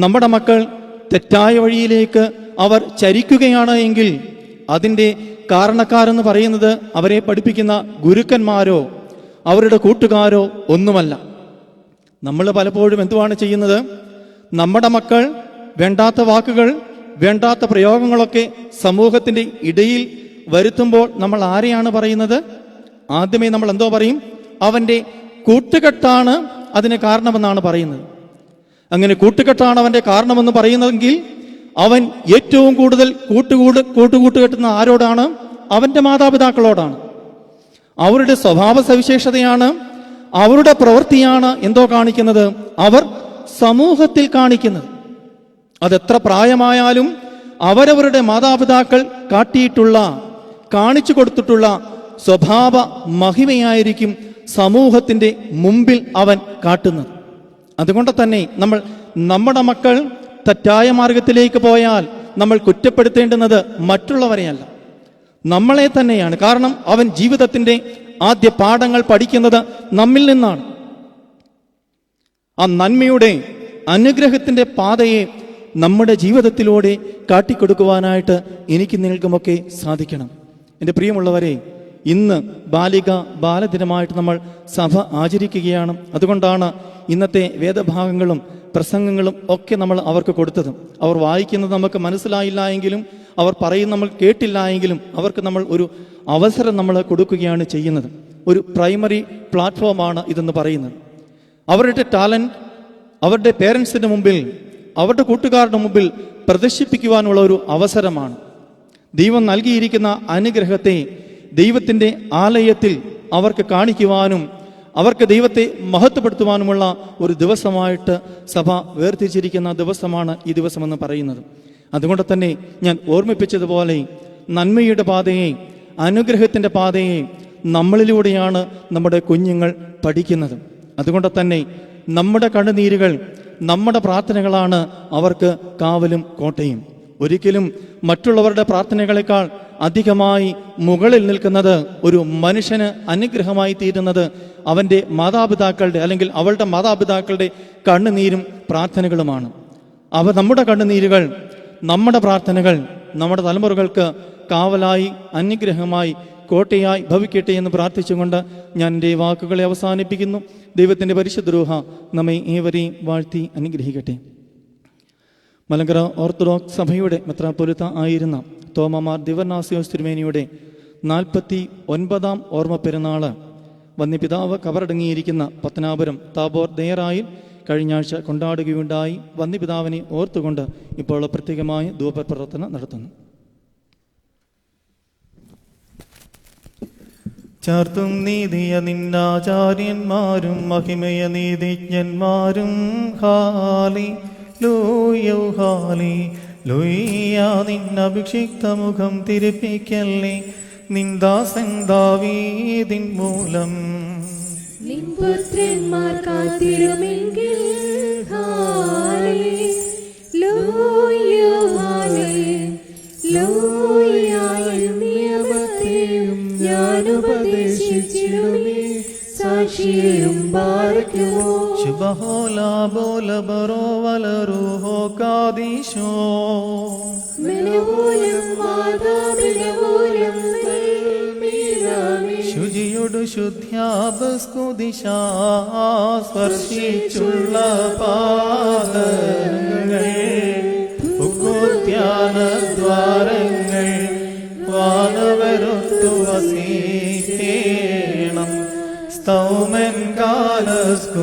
നമ്മുടെ മക്കൾ തെറ്റായ വഴിയിലേക്ക് അവർ ചരിക്കുകയാണ് എങ്കിൽ അതിൻ്റെ കാരണക്കാരെന്ന് പറയുന്നത് അവരെ പഠിപ്പിക്കുന്ന ഗുരുക്കന്മാരോ അവരുടെ കൂട്ടുകാരോ ഒന്നുമല്ല. നമ്മൾ പലപ്പോഴും എന്തുവാണ് ചെയ്യുന്നത്? നമ്മുടെ മക്കൾ വേണ്ടാത്ത വാക്കുകൾ, വേണ്ടാത്ത പ്രയോഗങ്ങളൊക്കെ സമൂഹത്തിൻ്റെ ഇടയിൽ വരുത്തുമ്പോൾ നമ്മൾ ആരെയാണ് പറയുന്നത്? ആദ്യമേ നമ്മൾ എന്തോ പറയും? അവൻ്റെ കൂട്ടുകെട്ടാണ് അതിന് കാരണമെന്നാണ് പറയുന്നത്. അങ്ങനെ കൂട്ടുകെട്ടാണ് അവൻ്റെ കാരണമെന്ന് പറയുന്നതെങ്കിൽ അവൻ ഏറ്റവും കൂടുതൽ കൂട്ടുകെട്ടുന്ന ആരോടാണ്? അവൻ്റെ മാതാപിതാക്കളോടാണ്. അവരുടെ സ്വഭാവ സവിശേഷതയാണ്, അവരുടെ പ്രവൃത്തിയാണ് എന്തോ കാണിക്കുന്നത്? അവർ സമൂഹത്തിൽ കാണിക്കുന്നത്. അതെത്ര പ്രായമായാലും അവരവരുടെ മാതാപിതാക്കൾ കാണിച്ചു കൊടുത്തിട്ടുള്ള സ്വഭാവ മഹിമയായിരിക്കും സമൂഹത്തിൻ്റെ മുമ്പിൽ അവൻ കാട്ടുന്നത്. അതുകൊണ്ട് തന്നെ നമ്മുടെ മക്കൾ തെറ്റായ മാർഗത്തിലേക്ക് പോയാൽ നമ്മൾ കുറ്റപ്പെടുത്തേണ്ടുന്നത് മറ്റുള്ളവരെയല്ല, നമ്മളെ തന്നെയാണ്. കാരണം അവൻ ജീവിതത്തിൻ്റെ ആദ്യ പാഠങ്ങൾ പഠിക്കുന്നത് നമ്മിൽ നിന്നാണ്. ആ നന്മയുടെ അനുഗ്രഹത്തിൻ്റെ പാതയെ നമ്മുടെ ജീവിതത്തിലൂടെ കാട്ടിക്കൊടുക്കുവാനായിട്ട് എനിക്ക് നിങ്ങൾക്കുമൊക്കെ സാധിക്കണം. എൻ്റെ പ്രിയമുള്ളവരെ, ഇന്ന് ബാലദിനമായിട്ട് നമ്മൾ സഭ ആചരിക്കുകയാണ്. അതുകൊണ്ടാണ് ഇന്നത്തെ വേദഭാഗങ്ങളും പ്രസംഗങ്ങളും ഒക്കെ നമ്മൾ അവർക്ക് കൊടുത്തതും. അവർ വായിക്കുന്നത് നമുക്ക് മനസ്സിലായില്ല എങ്കിലും, അവർ പറയുന്നത് നമ്മൾ കേട്ടില്ല എങ്കിലും അവർക്ക് നമ്മൾ ഒരു അവസരം നമ്മൾ കൊടുക്കുകയാണ് ചെയ്യുന്നത്. ഒരു പ്രൈമറി പ്ലാറ്റ്ഫോമാണ് ഇതെന്ന് പറയുന്നത്. അവരുടെ ടാലൻറ്റ് അവരുടെ പേരൻസിൻ്റെ മുമ്പിൽ, അവരുടെ കൂട്ടുകാരുടെ മുമ്പിൽ പ്രദർശിപ്പിക്കുവാനുള്ള ഒരു അവസരമാണ്. ദൈവം നൽകിയിരിക്കുന്ന അനുഗ്രഹത്തെ ദൈവത്തിൻ്റെ ആലയത്തിൽ അവർക്ക് കാണിക്കുവാനും അവർക്ക് ദൈവത്തെ മഹത്വപ്പെടുത്തുവാനുമുള്ള ഒരു ദിവസമായിട്ട് സഭ വേർതിരിച്ചിരിക്കുന്ന ദിവസമാണ് ഈ ദിവസമെന്ന് പറയുന്നത്. അതുകൊണ്ട് തന്നെ ഞാൻ ഓർമ്മിപ്പിച്ചതുപോലെ നന്മയുടെ പാതയെ, അനുഗ്രഹത്തിൻ്റെ പാതയെ നമ്മളിലൂടെയാണ് നമ്മുടെ കുഞ്ഞുങ്ങൾ പഠിക്കുന്നത്. അതുകൊണ്ട് തന്നെ നമ്മുടെ കണ്ണുനീരുകൾ, നമ്മുടെ പ്രാർത്ഥനകളാണ് അവർക്ക് കാവലും കോട്ടയും. ഒരിക്കലും മറ്റുള്ളവരുടെ പ്രാർത്ഥനകളെക്കാൾ അധികമായി മുകളിൽ നിൽക്കുന്നത്, ഒരു മനുഷ്യന് അനുഗ്രഹമായി തീരുന്നത് അവൻ്റെ മാതാപിതാക്കളുടെ അല്ലെങ്കിൽ അവളുടെ മാതാപിതാക്കളുടെ കണ്ണുനീരും പ്രാർത്ഥനകളുമാണ്. നമ്മുടെ കണ്ണുനീരുകൾ, നമ്മുടെ പ്രാർത്ഥനകൾ നമ്മുടെ തലമുറകൾക്ക് കാവലായി, അനുഗ്രഹമായി, കോട്ടയായി ഭവിക്കട്ടെ എന്ന് പ്രാർത്ഥിച്ചുകൊണ്ട് ഞാൻ എൻ്റെ വാക്കുകളെ അവസാനിപ്പിക്കുന്നു. ദൈവത്തിൻ്റെ പരിശുദ്ധ രൂഹ നമ്മെ ഏവരെയും വാഴ്ത്തി അനുഗ്രഹിക്കട്ടെ. മലങ്കര ഓർത്തഡോക്സ് സഭയുടെ മെത്രാപ്പൊലീത്ത ആയിരുന്ന തോമാമാർ ദിവനാസിയോസ് തിരുമേനിയുടെ 49-ാം ഓർമ്മ പെരുന്നാൾ വന്യപിതാവ് കബറടങ്ങിയിരിക്കുന്ന പത്തനാപുരം താബോർ ദേറായിൽ കഴിഞ്ഞ ആഴ്ച കൊണ്ടാടുകയുണ്ടായി. വന്യപിതാവിനെ ഓർത്തുകൊണ്ട് ഇപ്പോൾ പ്രത്യേകമായ ധൂപപ്രാർത്ഥന നടത്തുന്നു. ചാർത്തും നീതിയ നിന്നാചാര്യന്മാരും മഹിമയ നീതിജ്ഞന്മാരും ഹാലി ലൂയോ ഹാലി ലൂയ്യ നിന്നഭിഷിക്ത മുഖം തിരിപ്പിക്കല്ലേ നിന്ദാസൻ ദാവീദിൻ മൂലം നിൻപുത്രന്മാർ കാത്തിരുമെങ്കിൽ ഹാലേ ലൂയ്യ ഹാലേ ലൂയ്യ നിയമത്തെയും ഞാൻ ഉപദേശിച്ചിടുമേ സാക്ഷിയെയും ബാരക്കുമോ ശുഭഹോല ബോല ബറോ വലറൂഹോ കാദീശോ മെനവോലം മാതാപിനവോലം ശുചിയൊടു ശുദ്ധ്യാപസ്കുദിശാ സ്പർശിച്ചുള്ള പാദങ്ങൾ ദ്വാരങ്ങൾ വാനവരൊത്തു വസീകേണം സ്തൗമൻ കാലസ്കുറിയേലായി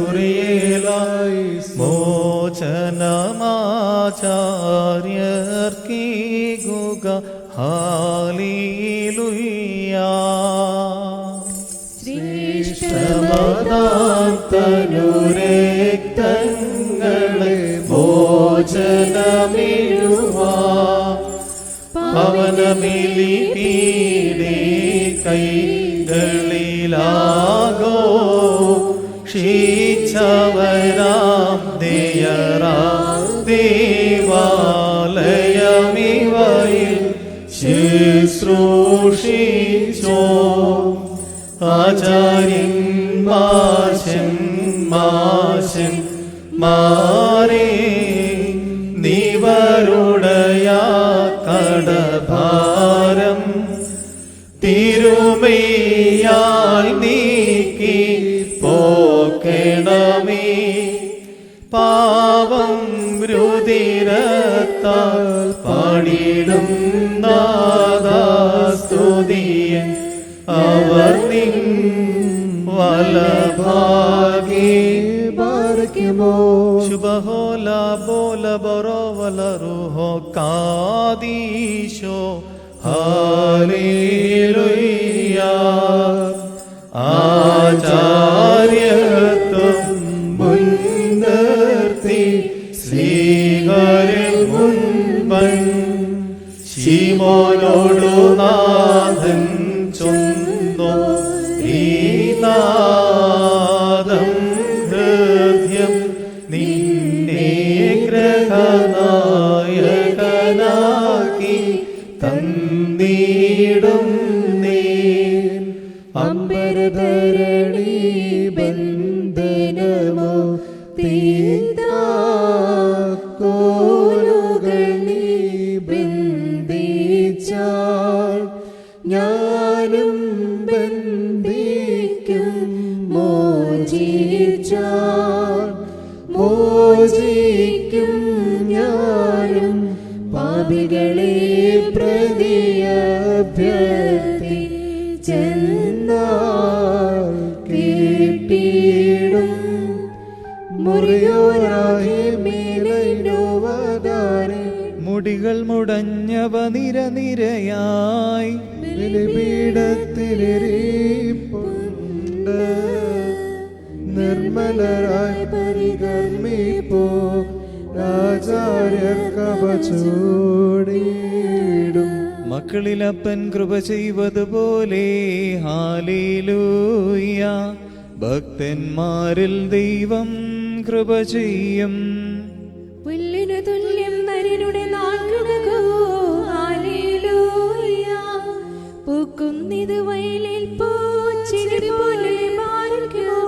മോചനമാചാര്യർക്കീകുക ഹാലേലൂയാ ശ്രേഷ്ഠമതാന്തനുരക്തങ്ങളെ മോചനമിഴുവാ പവനമിലി പീഡേ കൈകളിലാകോ ക്ഷീച്ചവരാം ദേയറാം ദേവാലയമിവയിൽ ശുശ്രൂഷിച്ചോ ആചാര്യന്മാരെ നിവരുടയാ കടഭാരം തിരുമയാൽ നീക്കി പോക്കണമേ. പാവം രുതിരത്താൽ പാടിടും നാദാസ്തുതിയെ അവർ നിൻ വലഭാഗേ ബാരക്കുമോ. ശുഭഹോല ബോല ബറോവല റുഹോ കാദീശോ ഹല്ലേലൂയ. ആചാര്യത്വം മുൻനിർത്തി ശ്രീഹരിൽ മുൻപൻ ശിമോനോടു നാഥൻ ചൊന്നു ഈ നാദം ഹൃദയം നിന്നെ ഗ്രഹനായകനാക്കി തന്നിടും നീ. അമ്പരധരണി ബന്ധനമോ തീർത്താക്കോലുകൾ നീ ബന്ധിച്ചാൽ ഞാനും ബന്ധിക്കും. മോചിക്കും ഞാനും പാപികളെ പ്രതിയഭ്യർത്ഥി ചെന്നാൽ കേട്ടിടും. മുറിയോരായി മേലോവതാരെ മുടികൾ മുടഞ്ഞവ നിരനിരയായി ബലിപീഠത്തിലിരിപ്പുണ്ട്. നിർമ്മലരായി പരികർമ്മിപ്പോ ആചാര്യർക്കവചൂടിയിടും. മക്കളിലപ്പൻ കൃപ ചെയ്വതുപോലെ ഹാലേലൂയ. ഭക്തന്മാരിൽ ദൈവം കൃപ ചെയ്യും. പുല്ലിനു തുല്യം നരനുടെ നാൾക്കുടകോ ഹല്ലേലൂയ. പൂക്കുന്നിത് വയലിൽ പൂച്ചിരി പോലെ ബാരക്കുമോ.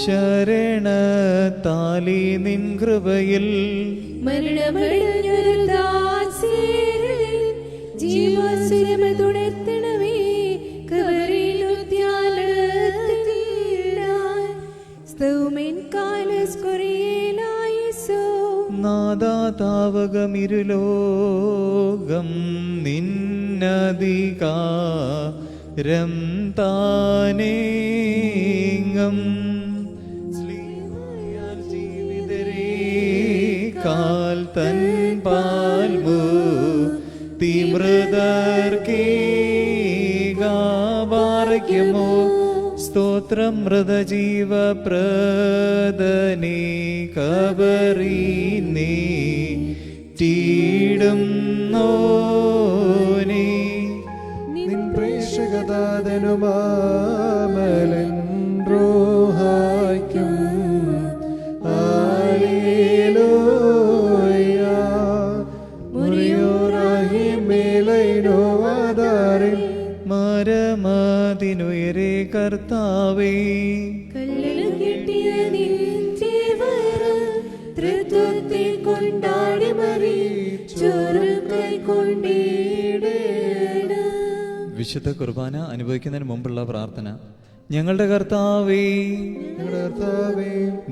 ശരണത്താലി നിൻ കൃപയിൽ മരണമടഞ്ഞൊരു ദാസീരിൽ ജീവസുരമ തുടർത്തണമേ. കബറിലുദ്യാനത്തിലായി സ്തൗമൻ കാലസ് കൊറിയേലായിസോ. നാദാതാവകമിരുലോകം നിന്നധികാരം താനേങ്ങം. സ്ലീഹയാൽ ജീവിതരേ കാൽ തൻ പാൽമു തിമൃതർക്കീകാവാർക്കുമോ. സ്തോത്രം മൃതജീവ പ്രദനേ കബറീനേ ടീടും നോനേ. നിൻ പ്രേക്ഷകദാതനുമാമലൻ റോഹായ്ക്കും ഹല്ലേലൂയ. മുറിയോറാഹി മേലൈനോ ആധാരിൽ മരമതിനുയരേ കർത്താവേ. കല്ലിൽ കെട്ടിയ നിത്യവരം തൃത്വത്തെ കൊണ്ടാടി മറി ചോറ് കൈക്കൊണ്ടിടേണം. വിശുദ്ധ കുർബാന അനുഭവിക്കുന്നതിന് മുമ്പുള്ള പ്രാർത്ഥന. ഞങ്ങളുടെ കർത്താവേ,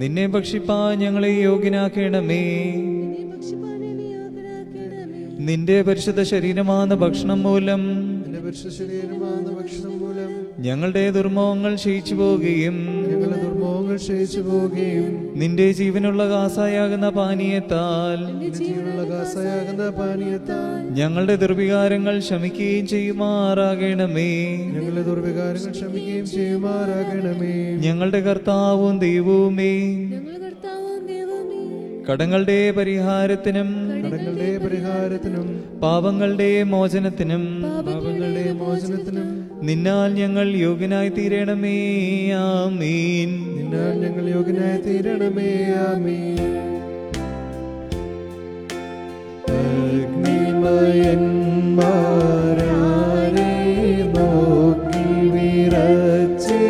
നിന്നെ ഭക്ഷിപ്പാൻ ഞങ്ങളെ യോഗ്യനാക്കണമേ. നിന്റെ പരിശുദ്ധ ശരീരമാകുന്ന ഭക്ഷണം മൂലം ഞങ്ങളുടെ ദുർമോഹങ്ങൾ ക്ഷയിച്ചു പോവുകയും നിന്റെ ജീവനുള്ള കാസായാകുന്ന പാനീയത്താൽ ഞങ്ങളുടെ ദുർവികാരങ്ങൾ ശമിക്കുകയും ചെയ്യുമാറാകണമേ. ഞങ്ങളുടെ കർത്താവും ദൈവവുമേ, കടങ്ങളുടെ പരിഹാരത്തിനും പാപങ്ങളുടെ മോചനത്തിനും നിന്നാൽ ഞങ്ങൾ യോഗ്യനായി തീരണമേ. ആമീൻ. അഗ്നിമയന്മാരാരെ നോക്കി വിറച്ച്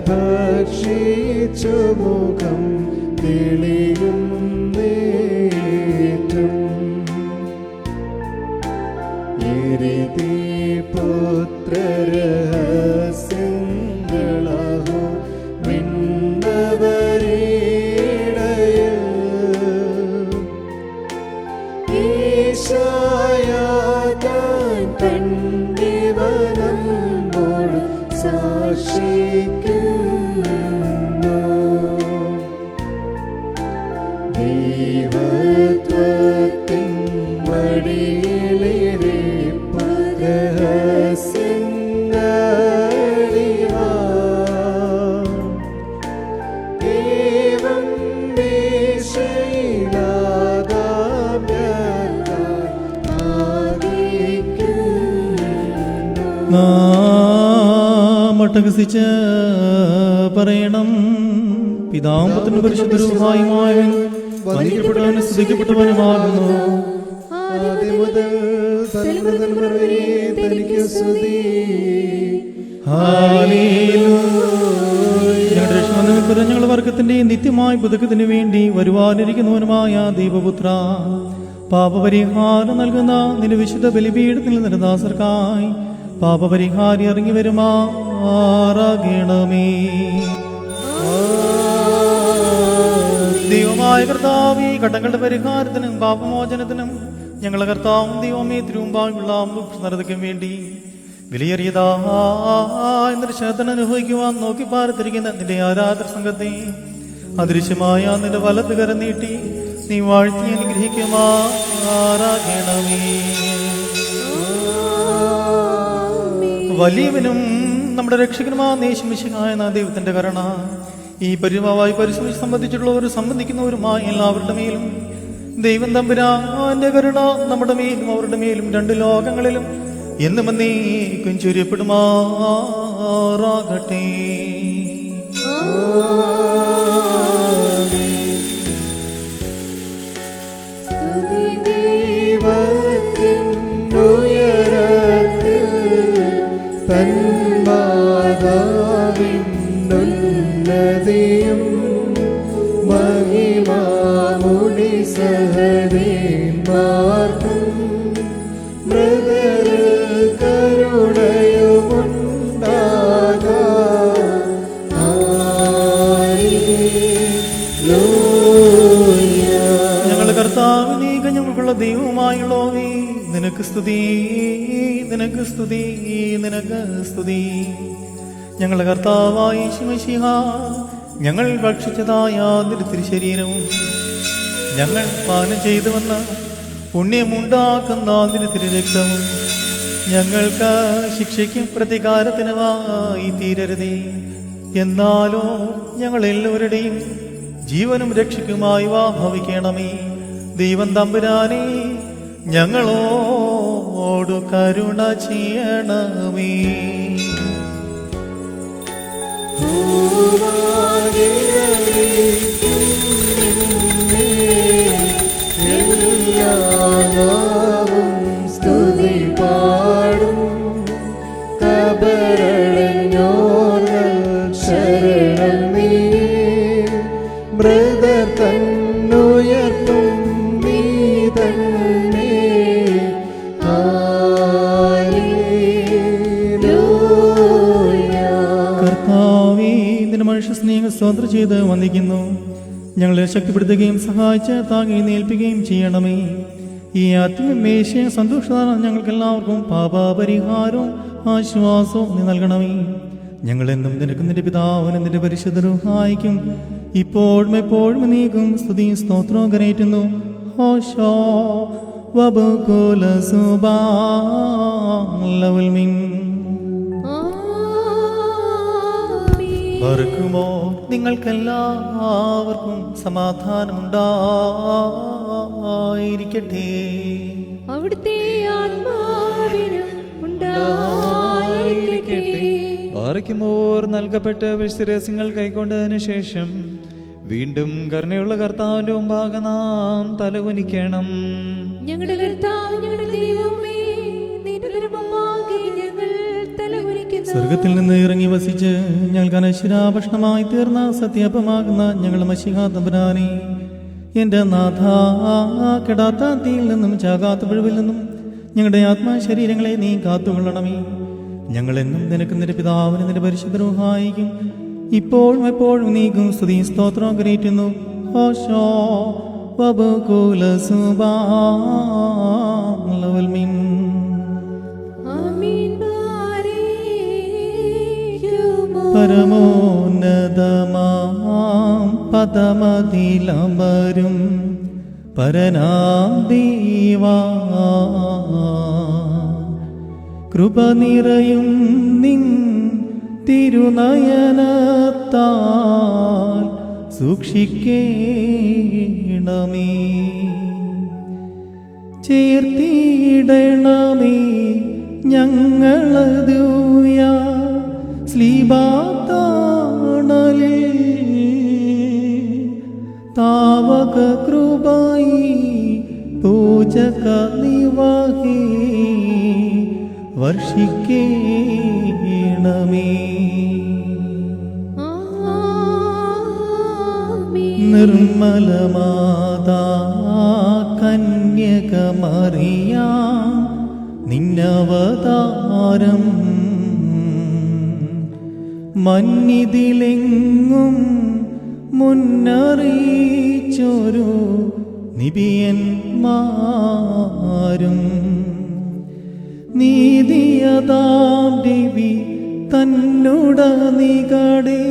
ഭക്ഷിച്ചു മുഖം തെളിയും നേറ്റം പുത്രരഹസ്യങ്ങളാഹോ മിന്നവരീടയിൽ ഈശായാതാൻ തന്നിവനമ്പോട് സാക്ഷിക്കുന്നു ദൈവത്വത്തിൻ വടിയിലിരിപ്പ് രഹസ്യങ്ങളിവാ ഏവം ഒട്ടകസിച്ച് പറയണം. പിതാവും പുത്രനും പരിശുദ്ധ രൂഹായുമായവൻ വന്ദിക്കപ്പെട്ടവനും സ്തുതിക്കപ്പെട്ടവനുമാകുന്നു. ആദ്യം മുതൽ തലമുറ തലമുറ വരെ തനിക്ക് സ്തുതി. ഞങ്ങളുടെ രക്ഷാനിമിത്തം ഞങ്ങളുടെ വർഗത്തിന്റെ നിത്യമായ പുതുക്കത്തിന് വേണ്ടി വരുവാനിരിക്കുന്നവനുമായ ദൈവപുത്ര, പാപപരിഹാരം നൽകുന്ന നിന്റെ വിശുദ്ധ ബലിപീഠത്തിൽ നിർദാസർക്കായി പാപപരിഹാരി ഇറങ്ങി വരുമാറാകണമേ. ദൈവമായ കർത്താവേ, കടങ്ങളുടെ പരിഹാരത്തിനും പാപമോചനത്തിനും ഞങ്ങളുടെ കർത്താവും ദൈവമേ തിരുമുമ്പായുള്ള നരതയ്ക്കും വേണ്ടി വിലയേറിയതായ ദർശനത്തിന് അനുഭവിക്കുവാൻ നോക്കി പാർത്തിരിക്കുന്ന നിന്റെ ആരാധന സംഘത്തെ അദൃശ്യമായ നിന്റെ വലത്ത് കരം നീട്ടി നീ വാഴ്ത്തി അനുഗ്രഹിക്കുമാറാകണമേ. വലിയവനും നമ്മുടെ രക്ഷകനുമായ യേശുമിശിഹായ ദൈവത്തിന്റെ കരുണ ഈ പരിവായി പരിശ്രമിച്ച് സംബന്ധിച്ചിട്ടുള്ളവർ സംബന്ധിക്കുന്നവരുമായ എല്ലാവരുടെ മേലും ദൈവം തമ്പുരാന്റെ കരുണ നമ്മുടെ മേലും അവരുടെ മേലും രണ്ട് ലോകങ്ങളിലും എന്നും എന്നേക്കും ചൊരിയപ്പെടുമാറാകട്ടെ. തന്മാതാവിന്നുന്നതിയും മഹിമാമുടി സഹദേന്മാർക്കും മൃദര് കരുണയുമുണ്ടാകാ. ഞങ്ങളുടെ കർത്താവ് നീക ഞങ്ങൾക്കുള്ള ദൈവമായുള്ളവേ, നിനക്ക് സ്തുതി, നിനക്ക് സ്തുതി, നിനക്ക് സ്തുതി. ഞങ്ങളുടെ കർത്താവായ യേശുമിശിഹ, ഞങ്ങൾ ഭക്ഷിച്ചതായ നിന്റെ തിരുശരീരവും ഞങ്ങൾ പാനം ചെയ്തുവന്ന പുണ്യമുണ്ടാക്കുന്ന നിന്റെ തിരുരക്തവും ഞങ്ങൾക്ക് ശിക്ഷയ്ക്കും പ്രതികാരത്തിനുമായി തീരരുതേ. എന്നാലോ ഞങ്ങൾ എല്ലാവരുടെയും ജീവനും രക്ഷയ്ക്കുമായി ഭവിക്കണമേ. ദൈവം തമ്പുരാനെ, ഞങ്ങളോട് കരുണ ചെയ്യണമേ. സ്തുതി പാടും കബറടഞ്ഞോർകൾ ശരണം നീ, മൃദർ തന്നുയർത്തും നീ തന്നെ. കർത്താവേ, നിന്റെ മനുഷ്യ സ്നേഹം സ്വതന്ത്രം ചെയ്ത് വന്ദിക്കുന്നു. ഞങ്ങളെ ശക്തിപ്പെടുത്തുകയും സഹായിച്ച് താങ്ങി ഏൽപ്പിക്കുകയും ചെയ്യണമേ. ഈ ആത്മമേശയും സന്തോഷമാണ് ഞങ്ങൾക്ക് എല്ലാവർക്കും പാപപരിഹാരവും ആശ്വാസവും നീ നൽകണമേ. ഞങ്ങളെന്നും നിനക്കും നിന്റെ പിതാവിനും നിന്റെ പരിശുദ്ധ റൂഹായിക്കും ഇപ്പോഴും എപ്പോഴും നീക്കും സ്തുതിയും സ്തോത്രവും കരയറ്റുന്നു. ഹോശോ വബകുല സുബാലവൽമിൻ വർക്കുമോ നിങ്ങൾക്കെല്ലാവർക്കും സമാധാനമുണ്ടായിരിക്കട്ടെ. അവിടുത്തെ ആത്മാവിനും ഉണ്ടായിരിക്കട്ടെ. പാറയ്ക്കുമോർ നൽകപ്പെട്ട വിശ്രസ്യങ്ങൾ കൈക്കൊണ്ടതിനു ശേഷം വീണ്ടും കരുണയുള്ള കർത്താവിന്റെ മുമ്പാകെ നാം തലകുനിക്കണം. ഞങ്ങളുടെ കർത്താവ്, ഞങ്ങളുടെ ദൈവമേ, നിന്റെ തിരുമുമ്പാകെ ഞങ്ങൾ തലകുനിക്കുന്നു. സ്വർഗത്തിൽ നിന്ന് ഇറങ്ങി വസിച്ച് ഞങ്ങൾക്ക് അനശ്വരാഭക്ഷണമായി തീർന്ന സത്യപ്പമാകുന്ന ഞങ്ങൾ മശിഹാ തമ്പുരാനെ, എൻ്റെ നാഥ, കെടാത്ത തീയിൽ നിന്നും ചാകാത്ത പുഴുവിൽ നിന്നും ഞങ്ങളുടെ ആത്മാശരീരങ്ങളെ നീ കാത്തുകൊള്ളണമേ. ഞങ്ങളെന്നും നിനക്ക് നിന്റെ പിതാവിന് നിന്റെ പരിശുദ്ധ റൂഹായിക്കും ഇപ്പോഴും എപ്പോഴും നീക്കും സ്തുതി സ്തോത്രം കരേറ്റുന്നു. ഓശോ വബകുല സുബാലവൽമിൻ. പരമോന്നതമാം പദമതിലമരും പരനാം ദൈവാ, കൃപ നിറയും നിൻ തിരുനയനത്താൽ സൂക്ഷിക്കേണമേ. ചേർത്തിയിടണമേ ഞങ്ങളതൂയ ശ്ലീബാത്താണലിൽ, താവക കൃപയി പൂജക നിവഹി വർഷിക്കേണമേ. നിർമ്മലമാതാ കന്യകമറിയാം നിന്നവതാരം, മന്നിതിലെങ്ങും മുന്നറിയിച്ചൊരു നിബിയന്മാരും, നീതിയതാം ദേവി തന്നുട നികടെ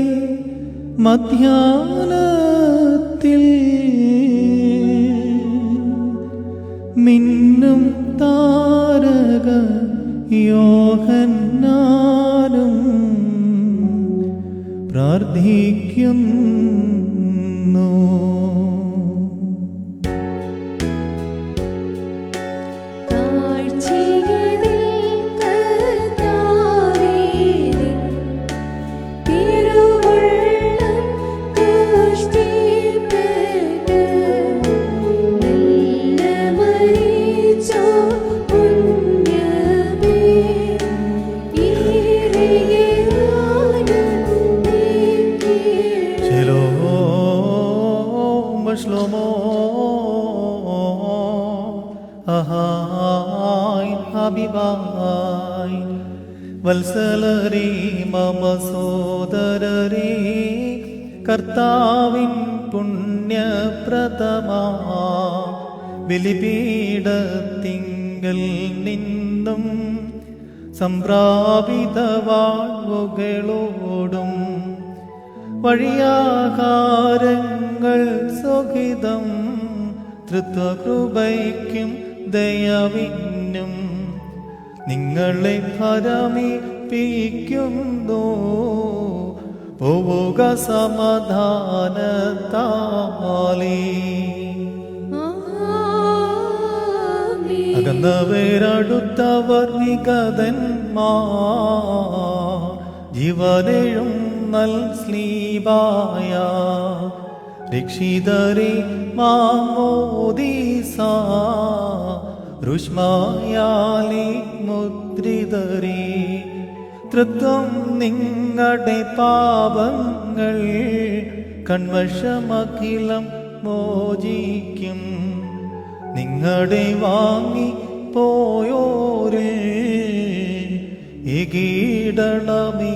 മധ്യാനത്തിൽ മിന്നും താരക യോഹന്നാനും പ്രാർത്ഥിക്കുന്നു. വത്സലരേ മമ സോദരരേ, കർത്താവിൻ പുണ്യപ്രദമാ ബലിപീഠത്തിങ്കൽ നിന്നും സംപ്രാപിത വാഴ്വുകളോടും വഴിയാഹാരങ്ങൾ സുഖിതം തൃത്വകൃപയ്ക്കും ദയവിനും നിങ്ങളെ ഭരമിപ്പിക്കുന്നു. പോവുക സമാധാനത്താലേ. അകന്നവരടുത്തവർ നിഗതന്മാർ, ജീവനെഴും നൽ സ്ലീബായ രക്ഷിതരെ മാമോദീസ, രുഷ്മായാലി മുദ്രിതരേ, തൃത്വം നിങ്ങളുടെ പാപങ്ങൾ കൺവശമഖിലം മോചിക്കും. നിങ്ങളുടെ വാങ്ങി പോയോരിൽ ഏകീടണമേ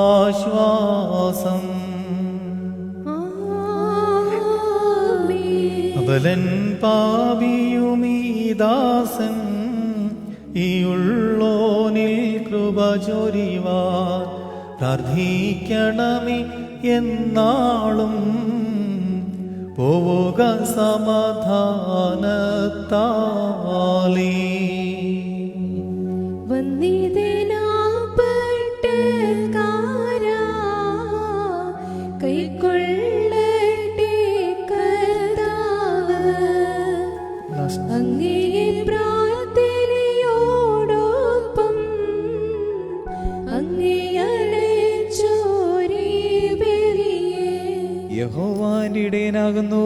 ആശ്വാസം. അബലൻ പാപിയുമീ ദാസൻ ഈ ഉള്ളോനിൽ കൃപ ചൊരിവാൻ പ്രാർത്ഥിക്കണമേ എന്നാളും. പോവുക സമാധാനത്താലേ. യഹോവാന്റെ ഇടയനാകുന്നു,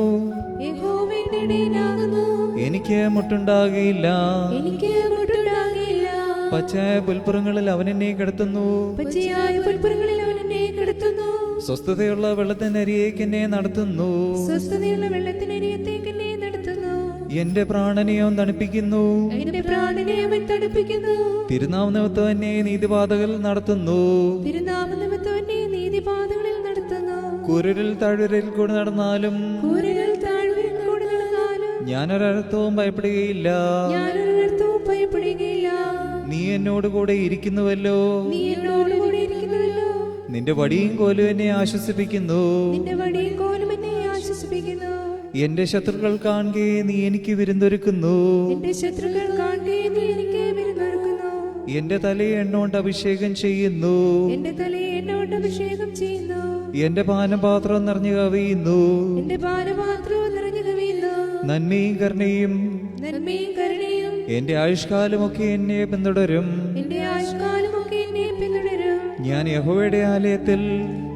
എനിക്ക് മുട്ടുണ്ടാകില്ല. പച്ചയായ പുൽപ്പുറങ്ങളിൽ അവൻ എന്നെ കിടത്തുന്നു. പച്ചയായ പുൽപ്പുറങ്ങളിൽ അവൻ എന്നെ കിടത്തുന്നു. സ്വസ്ഥതയുള്ള വെള്ളത്തിനരിയേക്ക് എന്നെ നടത്തുന്നു. സ്വസ്ഥതയുള്ള വെള്ളത്തിനരിയത്തേക്ക് എന്നെ നടത്തുന്നു. എന്റെ പ്രാണനെ അവൻ തണുപ്പിക്കുന്നു. എന്റെ പ്രാണനെ അവൻ തണുപ്പിക്കുന്നു. തിരുനാമനിമിത്തം എന്നെ നീതിപാതകളിൽ നടത്തുന്നു. തിരുനാമനിമിത്തം എന്നെ നീതിപാതകളിൽ നടത്തുന്നു. കുരുരിൽ താഴ്വരയിൽ കൂടെ നടന്നാലും കൂരിരുൾ താഴ്വരയിൽ കൂടെ നടന്നാലും ഞാനൊരർത്ഥവും ഭയപ്പെടുകയില്ല. ഞാനൊരിടത്തും ഭയപ്പെടുകയില്ല. നീ എന്നോട് കൂടെ ഇരിക്കുന്നുവല്ലോ. നീ എന്നോട് കൂടെ ഇരിക്കുന്നുവല്ലോ. നിന്റെ വടിയും കോലും എന്നെ ആശ്വസിപ്പിക്കുന്നു. നിന്റെ വടിയും കോലും എന്നെ ആശ്വസിപ്പിക്കുന്നു. എന്റെ ശത്രുക്കൾ കാണുകെ നീ എനിക്ക് വിരുന്നൊരുക്കുന്നു. എന്റെ ശത്രുക്കൾ കാണുകയും നീ എനിക്ക് വിരുന്നൊരുക്കുന്നു. എന്റെ തലയെ എണ്ണോണ്ട് അഭിഷേകം ചെയ്യുന്നു. എന്റെ തലയെ എന്നോട് അഭിഷേകം ചെയ്യുന്നു. എന്റെ പാനപാത്രം നിറഞ്ഞു കവിയുന്നു. എന്റെ പാനപാത്രവും നിറഞ്ഞു കവിയുന്നു. നന്മയും കരുണയും നന്മയും കരുണയും എന്റെ ആയുഷ്കാലമൊക്കെ എന്നെ പിന്തുടരും. എന്റെ ആയുഷ്കാലമൊക്കെ എന്നെ പിന്തുടരും. ഞാൻ യഹോവയുടെ ആലയത്തിൽ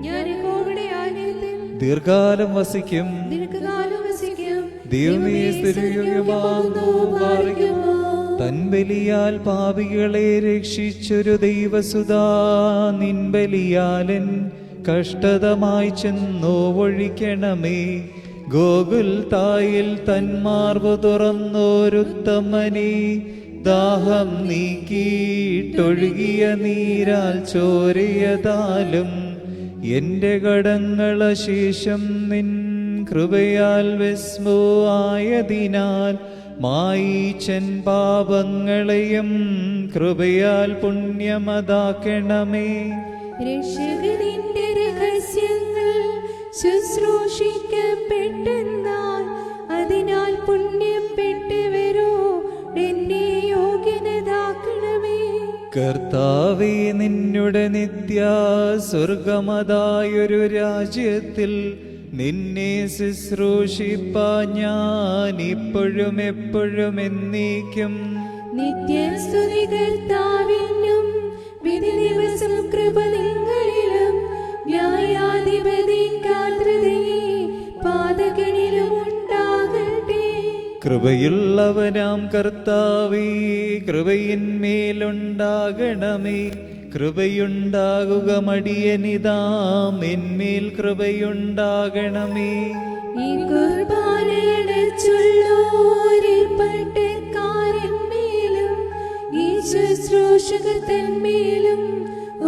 ഞാൻ യഹോവയുടെ ആലയത്തിൽ ദീർഘകാലം വസിക്കും. ദീർഘകാലം വസിക്കും. ദൈവമേ, സ്തുതിയോഗ്യമാകുന്നു, പാർക്കുന്നു. തൻ ബലിയാൽ പാപികളെ രക്ഷിച്ചൊരു ദൈവസുതാ, നിൻ ബലിയാലൻ കഷ്ടതമായി ചെന്നോ ഒഴിക്കണമേ. ഗോകുൽ തായിൽ തന്മാർവു തുറന്നോരുത്തമനെ, ദാഹം നീക്കിയിട്ടൊഴുകിയ നീരാൽ ചോരിയതാലും എന്റെ കടങ്ങളശേഷം നിൻ കൃപയാൽ വിസ്മോ ആയതിനാൽ മായിച്ചൻ പാപങ്ങളെയും കൃപയാൽ പുണ്യമതാക്കണമേ. രക്ഷകനിന്റെ രഹസ്യങ്ങൾ ശുശ്രൂഷിക്കപ്പെട്ടെന്നാൽ അതിനാൽ പുണ്യപ്പെട്ടവരോ എന്നെ യോഗ്യനതാക്കണമേ. കർത്താവേ, നിന്നുടെ നിത്യ സ്വർഗമതായൊരു രാജ്യത്തിൽ നിന്നെ ശുശ്രൂഷിപ്പാൻ ഞാൻ ഇപ്പോഴും എപ്പോഴും എന്നേക്കും നിത്യസ്തുതി കർത്താവിനും വിധി ദിവസം കൃപ നിങ്ങളിലും ന്യായാധിപതി കാതൃതയെ പാതകനിലും ഉണ്ടാകട്ടെ. കൃപയുള്ളവനാം കർത്താവേ, കൃപയിന്മേലുണ്ടാകണമേ. കൃപയുണ്ടാകുക മടിയനിതാം എന്മേൽ കൃപയുണ്ടാകണമേ. ഈ കുർബാനയടച്ചുള്ളോരിൽ പട്ടക്കാരന്മേലും ഈ ശുശ്രൂഷകർ തന്മേലും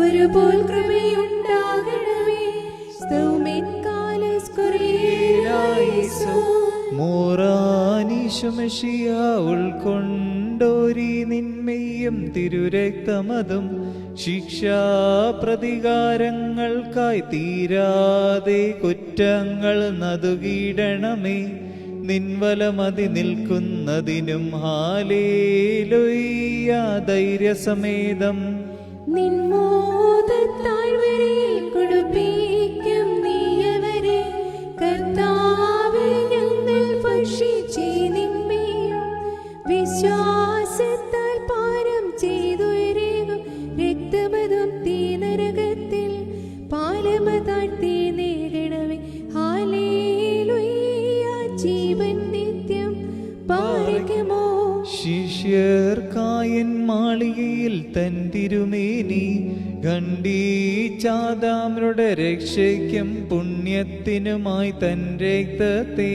ഒരുപോൽ കൃപയുണ്ടാകണമേ. സ്തോമൻ കാലസ് കൊറിയേലായിസോ. മോറാനീശുമശിയ ഉൾക്കൊണ്ടോരി നിന്മയും തിരുരക്തമതും ശിക്ഷാപ്രതികാരങ്ങൾക്കായി തീരാതെ കുറ്റങ്ങൾ നതുകീടണമേ. നിൻവലമതി നിൽക്കുന്നതിനും ഹാലേലുയ്യ ധൈര്യസമേതം നിൻമോദത്താഴ്വരയിൽ കൊടുപ്പിക്കും നീയവരെ. കർത്താവിൽ ഞങ്ങൾ ഭക്ഷിച്ചേ നിന്മേയും വിശ്വാസത്താൽ പാനം ചെയ്തുയരേകും രക്തമതും തീനരകത്തിൽ പാലമതാഴ്ത്തി നേടണമേ. ഹാലേലുയ്യ ജീവൻ നിത്യം പാരകമോ. ശിഷ്യർക്കായൻ മാളികയിൽ തൻ തിരുമേനി ഖണ്ഡീച്ചാദാമരുടെ രക്ഷയ്ക്കും പുണ്യത്തിനുമായി തൻ രക്തത്തെ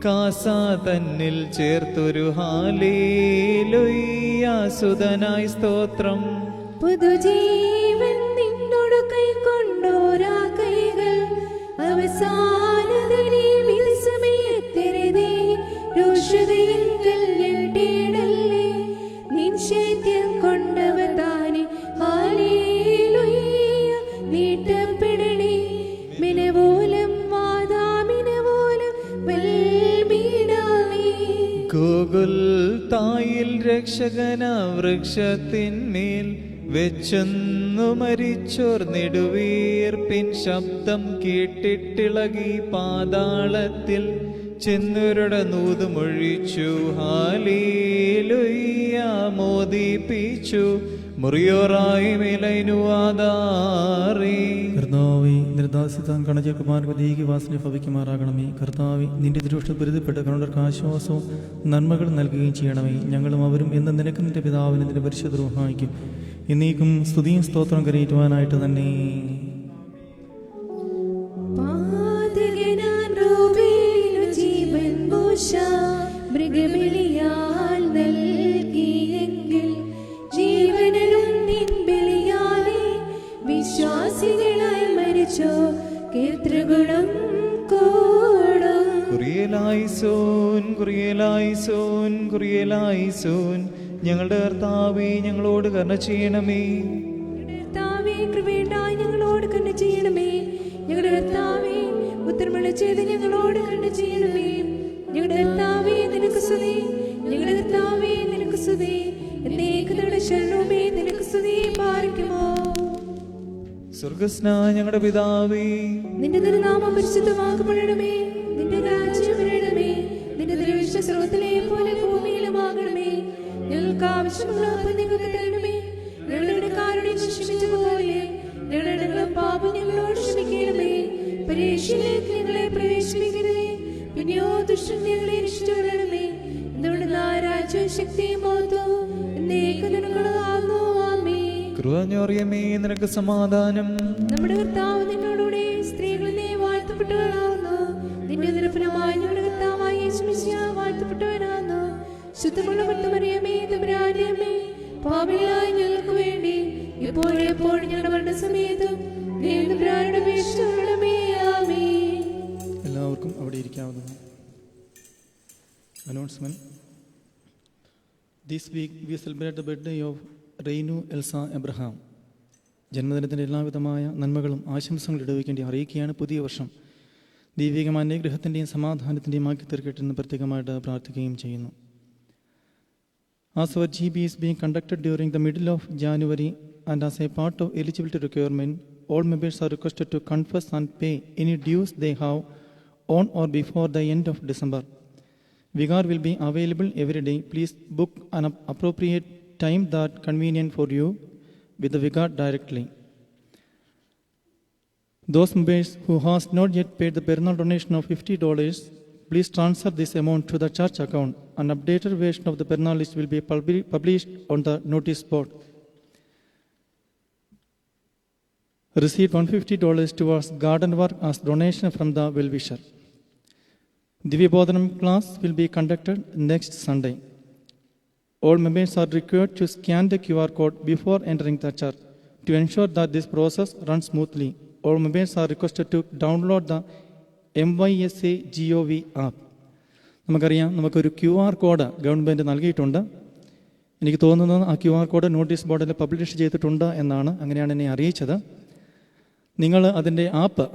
കാസാ തന്നിൽ ചേർത്തൊരു ഹാലേലുയ്യ സുതനായി സ്തോത്രം. പുതുജീവൻ നിന്നോട് കൈക്കൊണ്ടോരാ കൈകൾ അവസാനതനെ വിധിസമയത്തെരുതേ രോഷതയെങ്കിൽ ഞെട്ടിയിടല്ലേ. നിൻ ശൈത്യം കൊണ്ടവ താനെ ഹാലേലുയ്യ നീട്ടപ്പെടണേ. മിനവോലം വാദാമിനവോലം വെൽമീടാമേ. ഗോകുൽ തായിൽ രക്ഷകന വൃക്ഷത്തിന്മേൽ വെച്ചെന്നു മരിച്ചോർ നെടുവീർപ്പിൻ ശബ്ദം കേട്ടിട്ടിളകി പാതാളത്തിൽ ചെന്നവരുടെ നൂതുമൊഴിച്ചു. ഹാലേലുയ്യ മോദിപ്പിച്ചു. മുറിയോറായി മേലൈനുവാദാറേ. കർത്താവേ, നിന്റെ ദാസിതാൻ കണചേർക്കുമാർ പതിയേക്ക് വാസന ഭവിക്കുമാറാകണമേ. കർത്താവെ, നിന്റെ ദൃഷ്ടി പൊരുത്തപ്പെട്ട കരുണർക്ക് ആശ്വാസവും നന്മകൾ നൽകുകയും ചെയ്യണമേ. ഞങ്ങളും അവരും എന്ന് നിനക്ക് നിന്റെ പിതാവിനെ നിന്റെ പരിശുദ്ധ റൂഹായിക്കും എന്നേക്കും സ്തുതിയും സ്തോത്രം കരയേറ്റുവാനായിട്ട് തന്നെ. മൃഗബലിയാൽ നൽകിയെങ്കിൽ ജീവനും നിൻ ബലിയാലെ വിശ്വാസികളായി മരിച്ചോ കീർത്തൃഗുണം കൂടും. കുറിയലായിസോൻ കുറിയലായിസോൻ കുറിയലായിസോൻ. ഞങ്ങളുടെ കർത്താവേ, ഞങ്ങളോട് കരുണ ചെയ്യണമേ. കർത്താവേ, കൃപയുണ്ടായി ഞങ്ങളോട് കരുണ ചെയ്യണമേ. ഞങ്ങളുടെ കർത്താവേ, ഉത്തരമുള്ള ചെയ്ത് ഞങ്ങളോട് കരുണ ചെയ്യണമേ. ഞങ്ങളുടെ കർത്താവേ, നിനക്ക് സ്തുതി. ഞങ്ങളുടെ കർത്താവേ, നിനക്ക് സ്തുതി. എന്നേക്കുകളുടെ ശരണമേ, നിനക്ക് സ്തുതി. പാർക്കുമോ സ്വർഗസ്നായ ഞങ്ങളുടെ പിതാവേ, നിന്റെ തിരുനാമം പരിശുദ്ധമാക്കപ്പെടണമേ. നിന്റെ രാജ്യം വരണമേ. നിന്റെ തിരുവിഷ്ട സ്രോതത്തിലെ പോലെ ഭൂമിയിലുമാകണമേ. ഞങ്ങൾക്ക് ആവശ്യമുള്ള അപ്പം നിങ്ങൾക്ക് തരണമേ. ഞങ്ങളുടെ കാരുണ്യം ക്ഷമിച്ചതുപോലെ ഞങ്ങളുടെ പാപം ഞങ്ങളോട് ക്ഷമിക്കണമേ. പരീക്ഷയിലേക്ക് ഞങ്ങളെ പ്രവേശിപ്പിക്കരുതേ, പിന്നെയോ ദുഷ്ടൻ ഞങ്ങളെ രക്ഷിച്ചുകൊള്ളണമേ. എന്തുകൊണ്ട് രാജ്യവും ശക്തിയും മഹത്വവും എന്നേക്കും നിനക്കുള്ളതാകുന്നു. ആമേൻ. കൃപഞ്ഞോറിയമേ, നിനക്ക് സമാധാനം. നമ്മുടെ കർത്താവ് നിന്നോടുകൂടെ സ്ത്രീകളിൽ നീ വാഴ്ത്തപ്പെട്ടവളാകുന്നു. നിന്റെ നിരപ്പനമായി ഞങ്ങളുടെ കർത്താവായ യേശു മിശിഹ വാഴ്ത്തപ്പെട്ടവനാകുന്നു. ശുദ്ധമുള്ള മറിയമേ, തമ്പുരാന്റെ അമ്മേ, പാപികളായ ഞങ്ങൾക്ക് വേണ്ടി ഇപ്പോഴും എപ്പോഴും ഞങ്ങളുടെ മരണസമയത്തും തമ്പുരാനോട് അപേക്ഷിച്ചുകൊള്ളണമേ. ആമേൻ. എല്ലാവർക്കും അവിടെ ഇരിക്കാവുന്നതാണ്. Announcement. This week we celebrate the birthday of Reinu Elsa Abraham. ജന്മദിനത്തിൻ്റെ എല്ലാവിധമായ നന്മകളും ആശംസകളും ഇടവയ്ക്കേണ്ടി അറിയിക്കുകയാണ്. പുതിയ വർഷം ദൈവികമായ അനുഗ്രഹത്തിൻ്റെയും സമാധാനത്തിൻ്റെയും ആക്കി തീർക്കട്ടെ എന്ന് പ്രത്യേകമായിട്ട് പ്രാർത്ഥിക്കുകയും ചെയ്യുന്നു. As our GB is being conducted during the middle of January and as a part of eligibility requirement, all members are requested to confess and pay any dues they have on or before the end of December. Vicar will be available every day. Please book an appropriate time that convenient for you with the vicar directly. Those members who has not yet paid the Perinal donation of $50, please transfer this amount to the church account. An updated version of the Perinal list will be published on the notice board. Receive $150 towards garden work as donation from the well-wisher. Divyabodhanam class will be conducted next Sunday. All members are required to scan the QR code before entering the church. To ensure that this process runs smoothly, all members are requested to download the MYSA GOV app. നമുക്കറിയാം, നമുക്കൊരു QR കോഡ് ഗവൺമെൻറ് നൽകിയിട്ടുണ്ട്. എനിക്ക് തോന്നുന്നത് ആ QR കോഡ് നോട്ടീസ് ബോർഡിൽ പബ്ലിഷ് ചെയ്തിട്ടുണ്ട് എന്നാണ്. അങ്ങനെയാണ് എന്നെ അറിയിച്ചത്. നിങ്ങൾ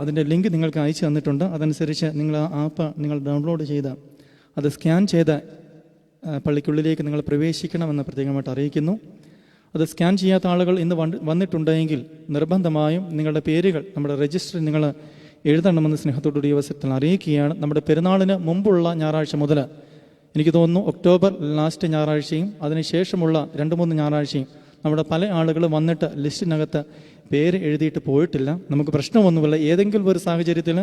അതിൻ്റെ ലിങ്ക് നിങ്ങൾക്ക് അയച്ചു തന്നിട്ടുണ്ട്. അതനുസരിച്ച് നിങ്ങൾ ആ ആപ്പ് നിങ്ങൾ ഡൗൺലോഡ് ചെയ്ത് അത് സ്കാൻ ചെയ്ത് പള്ളിക്കുള്ളിലേക്ക് നിങ്ങൾ പ്രവേശിക്കണമെന്ന് പ്രത്യേകമായിട്ട് അറിയിക്കുന്നു. അത് സ്കാൻ ചെയ്യാത്ത ആളുകൾ ഇന്ന് വന്നിട്ടുണ്ടെങ്കിൽ നിർബന്ധമായും നിങ്ങളുടെ പേരുകൾ നമ്മുടെ രജിസ്റ്ററിൽ നിങ്ങൾ എഴുതണമെന്ന് സ്നേഹത്തോടുകൂടി അവസരത്തിൽ അറിയിക്കുകയാണ്. നമ്മുടെ പെരുന്നാളിന് മുമ്പുള്ള ഞായറാഴ്ച മുതൽ എനിക്ക് തോന്നുന്നു ഒക്ടോബർ ലാസ്റ്റ് ഞായറാഴ്ചയും അതിനുശേഷമുള്ള 2-3 ഞായറാഴ്ചയും നമ്മുടെ പല ആളുകൾ വന്നിട്ട് ലിസ്റ്റിനകത്ത് പേര് എഴുതിയിട്ട് പോയിട്ടില്ല. നമുക്ക് പ്രശ്നമൊന്നുമില്ല. ഏതെങ്കിലും ഒരു സാഹചര്യത്തിൽ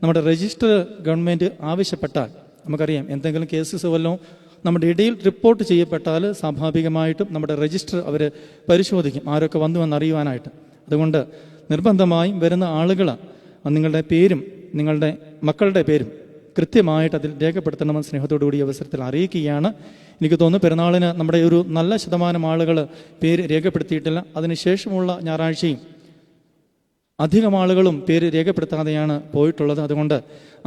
നമ്മുടെ രജിസ്റ്റർ ഗവൺമെൻറ് ആവശ്യപ്പെട്ടാൽ, നമുക്കറിയാം എന്തെങ്കിലും കേസസ് വല്ലതും നമ്മുടെ ഇടയിൽ റിപ്പോർട്ട് ചെയ്യപ്പെട്ടാൽ സ്വാഭാവികമായിട്ടും നമ്മുടെ രജിസ്റ്റർ അവർ പരിശോധിക്കും ആരൊക്കെ വന്നു എന്നറിയുവാനായിട്ട്. അതുകൊണ്ട് നിർബന്ധമായും വരുന്ന ആളുകൾ നിങ്ങളുടെ പേരും നിങ്ങളുടെ മക്കളുടെ പേരും കൃത്യമായിട്ട് അതിൽ രേഖപ്പെടുത്തണമെന്ന് സ്നേഹത്തോടുകൂടി അവസരത്തിൽ അറിയിക്കുകയാണ്. എനിക്ക് തോന്നുന്നു പെരുന്നാളിന് നമ്മുടെ ഒരു നല്ല ശതമാനം ആളുകൾ പേര് രേഖപ്പെടുത്തിയിട്ടില്ല. അതിനുശേഷമുള്ള ഞായറാഴ്ചയും അധികം ആളുകളും പേര് രേഖപ്പെടുത്താതെയാണ് പോയിട്ടുള്ളത്. അതുകൊണ്ട്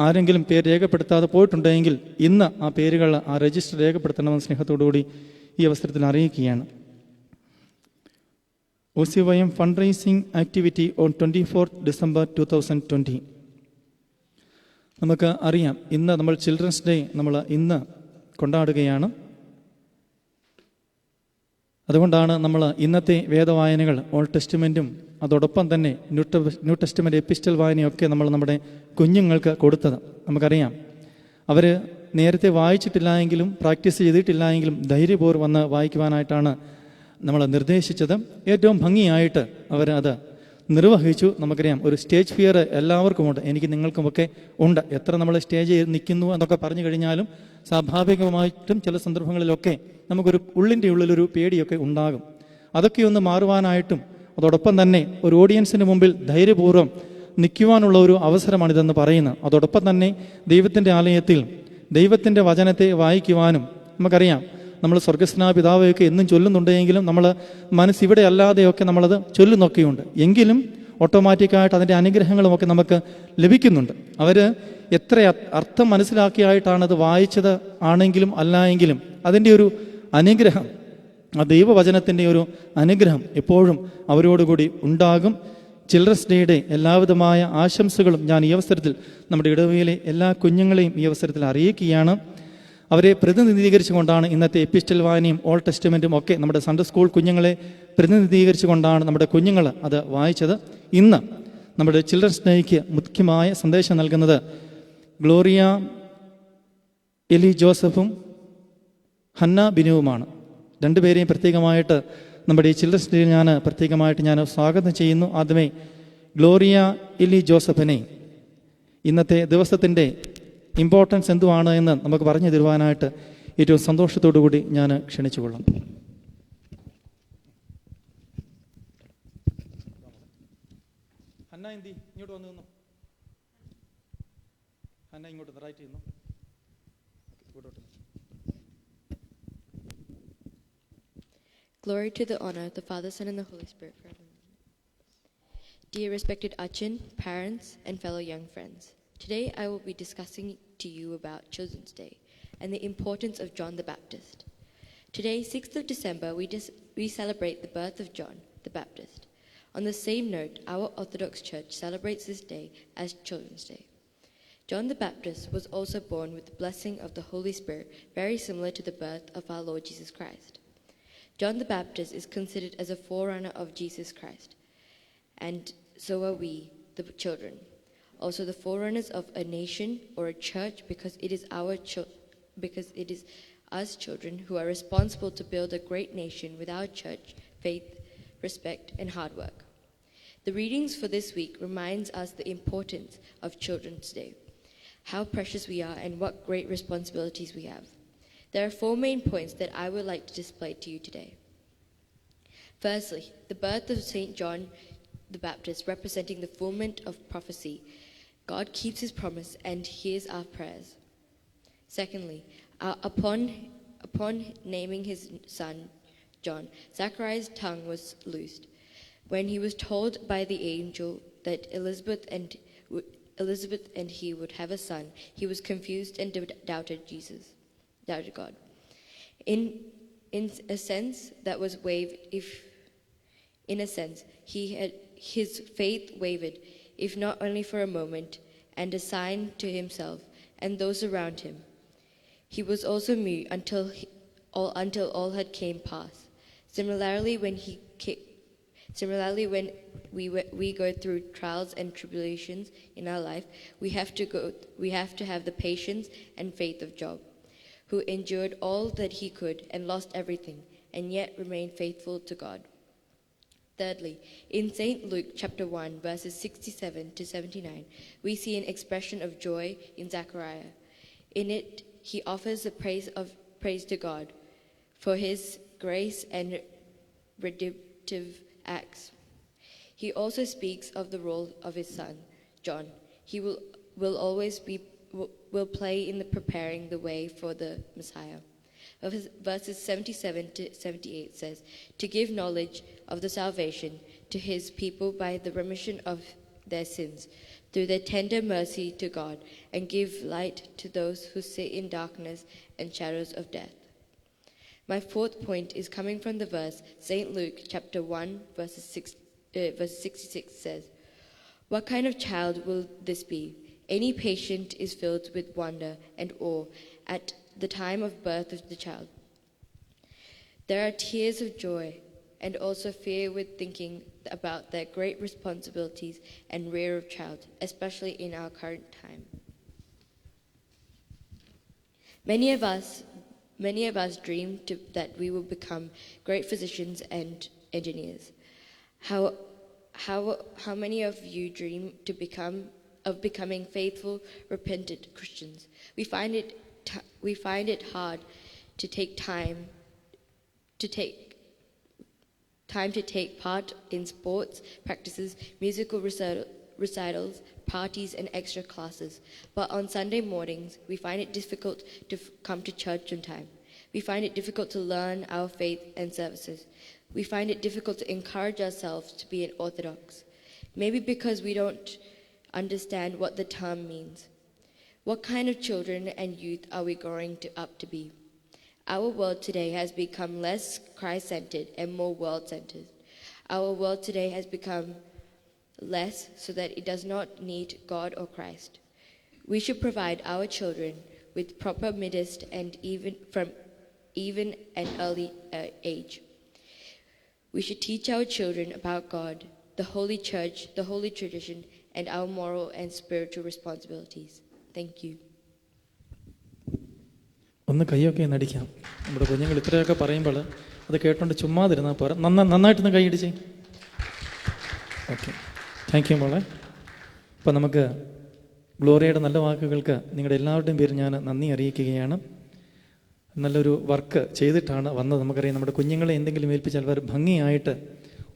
ആരെങ്കിലും പേര് രേഖപ്പെടുത്താതെ പോയിട്ടുണ്ടെങ്കിൽ ഇന്ന് ആ പേരുകൾ ആ രജിസ്റ്റർ രേഖപ്പെടുത്തണമെന്ന് സ്നേഹത്തോടുകൂടി ഈ അവസരത്തിൽ അറിയിക്കുകയാണ്. OCYM fundraising activity on 24th December 2020. നമുക്ക് അറിയാം, ഇന്ന് നമ്മൾ ചിൽഡ്രൻസ് ഡേ നമ്മൾ ഇന്ന് കൊണ്ടാടുകയാണ്. അതുകൊണ്ടാണ് നമ്മൾ ഇന്നത്തെ വേദവായനകൾ ഓൾഡ് ടെസ്റ്റ്മെൻറ്റും അതോടൊപ്പം തന്നെ ന്യൂ ടെസ്റ്റ്മെൻറ്റ് എപ്പിസ്റ്റൽ വായനയൊക്കെ നമ്മൾ നമ്മുടെ കുഞ്ഞുങ്ങൾക്ക് കൊടുത്തത്. നമുക്കറിയാം, അവർ നേരത്തെ വായിച്ചിട്ടില്ലായെങ്കിലും പ്രാക്ടീസ് ചെയ്തിട്ടില്ലായെങ്കിലും ധൈര്യപൂർവ്വം വന്ന് വായിക്കുവാനായിട്ടാണ് നമ്മൾ നിർദ്ദേശിച്ചത്. ഏറ്റവും ഭംഗിയായിട്ട് അവർ അത് നിർവഹിച്ചു. നമുക്കറിയാം ഒരു സ്റ്റേജ് ഫിയർ എല്ലാവർക്കും ഉണ്ട്, എനിക്ക് നിങ്ങൾക്കുമൊക്കെ ഉണ്ട്. എത്ര നമ്മൾ സ്റ്റേജിൽ നിൽക്കുന്നു എന്നൊക്കെ പറഞ്ഞു കഴിഞ്ഞാലും സ്വാഭാവികമായിട്ടും ചില സന്ദർഭങ്ങളിലൊക്കെ നമുക്കൊരു ഉള്ളിൻ്റെ ഉള്ളിലൊരു പേടിയൊക്കെ ഉണ്ടാകും. അതൊക്കെ ഒന്ന് മാറുവാനായിട്ടും അതോടൊപ്പം തന്നെ ഒരു ഓഡിയൻസിന് മുമ്പിൽ ധൈര്യപൂർവ്വം നിൽക്കുവാനുള്ള ഒരു അവസരമാണിതെന്ന് പറയുന്നത്. അതോടൊപ്പം തന്നെ ദൈവത്തിൻ്റെ ആലയത്തിൽ ദൈവത്തിൻ്റെ വചനത്തെ വായിക്കുവാനും നമുക്കറിയാം, നമ്മൾ സ്വർഗസ്നാ പിതാവെയൊക്കെ എന്നും ചൊല്ലുന്നുണ്ടെങ്കിലും നമ്മൾ മനസ്സിവിടെ അല്ലാതെയൊക്കെ നമ്മളത് ചൊല്ലുന്നൊക്കെയുണ്ട്. എങ്കിലും ഓട്ടോമാറ്റിക്കായിട്ട് അതിൻ്റെ അനുഗ്രഹങ്ങളുമൊക്കെ നമുക്ക് ലഭിക്കുന്നുണ്ട്. അവർ എത്ര അർത്ഥം മനസ്സിലാക്കിയായിട്ടാണത് വായിച്ചത് ആണെങ്കിലും അല്ല എങ്കിലും അതിൻ്റെ ഒരു അനുഗ്രഹം, ആ ദൈവവചനത്തിൻ്റെ ഒരു അനുഗ്രഹം എപ്പോഴും അവരോടുകൂടി ഉണ്ടാകും. ചിൽഡ്രൻസ് ഡേയുടെ എല്ലാവിധമായ ആശംസകളും ഞാൻ ഈ അവസരത്തിൽ നമ്മുടെ ഇടവകയിലെ എല്ലാ കുഞ്ഞുങ്ങളെയും ഈ അവസരത്തിൽ അറിയിക്കുകയാണ്. അവരെ പ്രതിനിധീകരിച്ചുകൊണ്ടാണ് ഇന്നത്തെ എപ്പിസ്റ്റൽ വായനയും ഓൾഡ് ടെസ്റ്റമെൻറ്റും ഒക്കെ നമ്മുടെ സൺഡേ സ്കൂൾ കുഞ്ഞുങ്ങളെ പ്രതിനിധീകരിച്ചുകൊണ്ടാണ് നമ്മുടെ കുഞ്ഞുങ്ങൾ അത് വായിച്ചത്. ഇന്ന് നമ്മുടെ ചിൽഡ്രൻസ് ഡേക്ക് മുഖ്യമായ സന്ദേശം നൽകുന്നത് ഗ്ലോറിയ എലി ജോസഫും ഹന്ന ബിനുവുമാണ്. രണ്ടുപേരെയും പ്രത്യേകമായിട്ട് നമ്മുടെ ഈ ചിൽഡ്രൻസ് ഡേയിൽ പ്രത്യേകമായിട്ട് ഞാൻ സ്വാഗതം ചെയ്യുന്നു. ആദ്യമേ ഗ്ലോറിയ എലി ജോസഫിനെ ഇന്നത്തെ ദിവസത്തിൻ്റെ ഇമ്പോർട്ടൻസ് എന്തുവാണ് എന്ന് നമുക്ക് പറഞ്ഞു തരുവാനായിട്ട് ഏറ്റവും സന്തോഷത്തോടു കൂടി ഞാൻ ക്ഷണിച്ചുകൊള്ളാം. ഹന്ന എന്തി ഇങ്ങോട്ട് വന്നു നിന്നു. ഹന്ന ഇങ്ങോട്ട് റൈറ്റ് ചെയ്യുന്നു. Glory to the honor, the Father, Son, and the Holy Spirit forever. Dear respected Achin, parents, and fellow young friends, today I will be discussing to you about Children's Day and the importance of John the Baptist. Today, 6th of December, we celebrate the birth of John the Baptist. On the same note, our Orthodox Church celebrates this day as Children's Day. John the Baptist was also born with the blessing of the Holy Spirit, very similar to the birth of our Lord Jesus Christ. John the Baptist is considered as a forerunner of Jesus Christ, and so are we, the children. Also the forerunners of a nation or a church, because it is us children who are responsible to build a great nation with our church, faith, respect, and hard work. The readings for this week reminds us the importance of Children's Day, how precious we are, and what great responsibilities we have. There are 4 main points that I would like to display to you today. Firstly, the birth of St. John the Baptist, representing the fulfillment of prophecy. God keeps his promise and hears our prayers. Secondly, upon naming his son John, Zachariah's tongue was loosed. When he was told by the angel that Elizabeth and he would have a son, he was confused and doubted God. In a sense, his faith wavered, if not only for a moment, and a sign to himself and those around him. He was also mute until all had came past. Similarly, when we go through trials and tribulations in our life, we have to have the patience and faith of Job, who endured all that he could and lost everything, and yet remained faithful to God. Thirdly, in St. Luke chapter 1, verses 67 to 79, we see an expression of joy in Zechariah. In it, he offers the praise to God for his grace and redemptive acts. He also speaks of the role of his son, John. He will always play in the preparing the way for the Messiah. Verses 77 to 78 says, to give knowledge of the salvation to his people by the remission of their sins, through their tender mercy to God, and give light to those who sit in darkness and shadows of death. My 4th point is coming from the verse, St. Luke chapter 1, verse 66 says, what kind of child will this be? Any patient is filled with wonder and awe at the time of birth of the child. There are tears of joy and also fear with thinking about their great responsibilities and rear of child, especially in our current time. Many of us dream that we will become great physicians and engineers. how many of you dream of becoming faithful, repentant Christians? We find it hard to take time to take part in sports, practices, musical recitals, parties, and extra classes. But on Sunday mornings, we find it difficult to come to church on time. We find it difficult to learn our faith and services. We find it difficult to encourage ourselves to be an Orthodox. Maybe because we don't understand what the term means. What kind of children and youth are we growing up to be? Our world today has become less Christ-centered and more world-centered. Our world today has become less so that it does not need God or Christ. We should provide our children with proper midst and from an early age. We should teach our children about God, the Holy Church, the Holy Tradition, and our moral and spiritual responsibilities. Thank you. ഒന്ന് കൈയൊക്കെ നടിക്കാം. നമ്മുടെ കുഞ്ഞുങ്ങൾ ഇത്രയൊക്കെ പറയുമ്പോൾ അത് കേട്ടോണ്ട് ചുമ്മാതിരുന്നാൽ പോരാ, നന്നായിട്ടൊന്ന് കൈയടിച്ചേ. ഓക്കെ, താങ്ക് യു മോളെ. അപ്പോൾ നമുക്ക് ഗ്ലോറിയയുടെ നല്ല വാക്കുകൾക്ക് നിങ്ങളുടെ എല്ലാവരുടെയും പേര് ഞാൻ നന്ദി അറിയിക്കുകയാണ്. നല്ലൊരു വർക്ക് ചെയ്തിട്ടാണ് വന്നത്. നമുക്കറിയാം, നമ്മുടെ കുഞ്ഞുങ്ങളെ എന്തെങ്കിലും ഏൽപ്പിച്ചാൽ അവർ ഭംഗിയായിട്ട്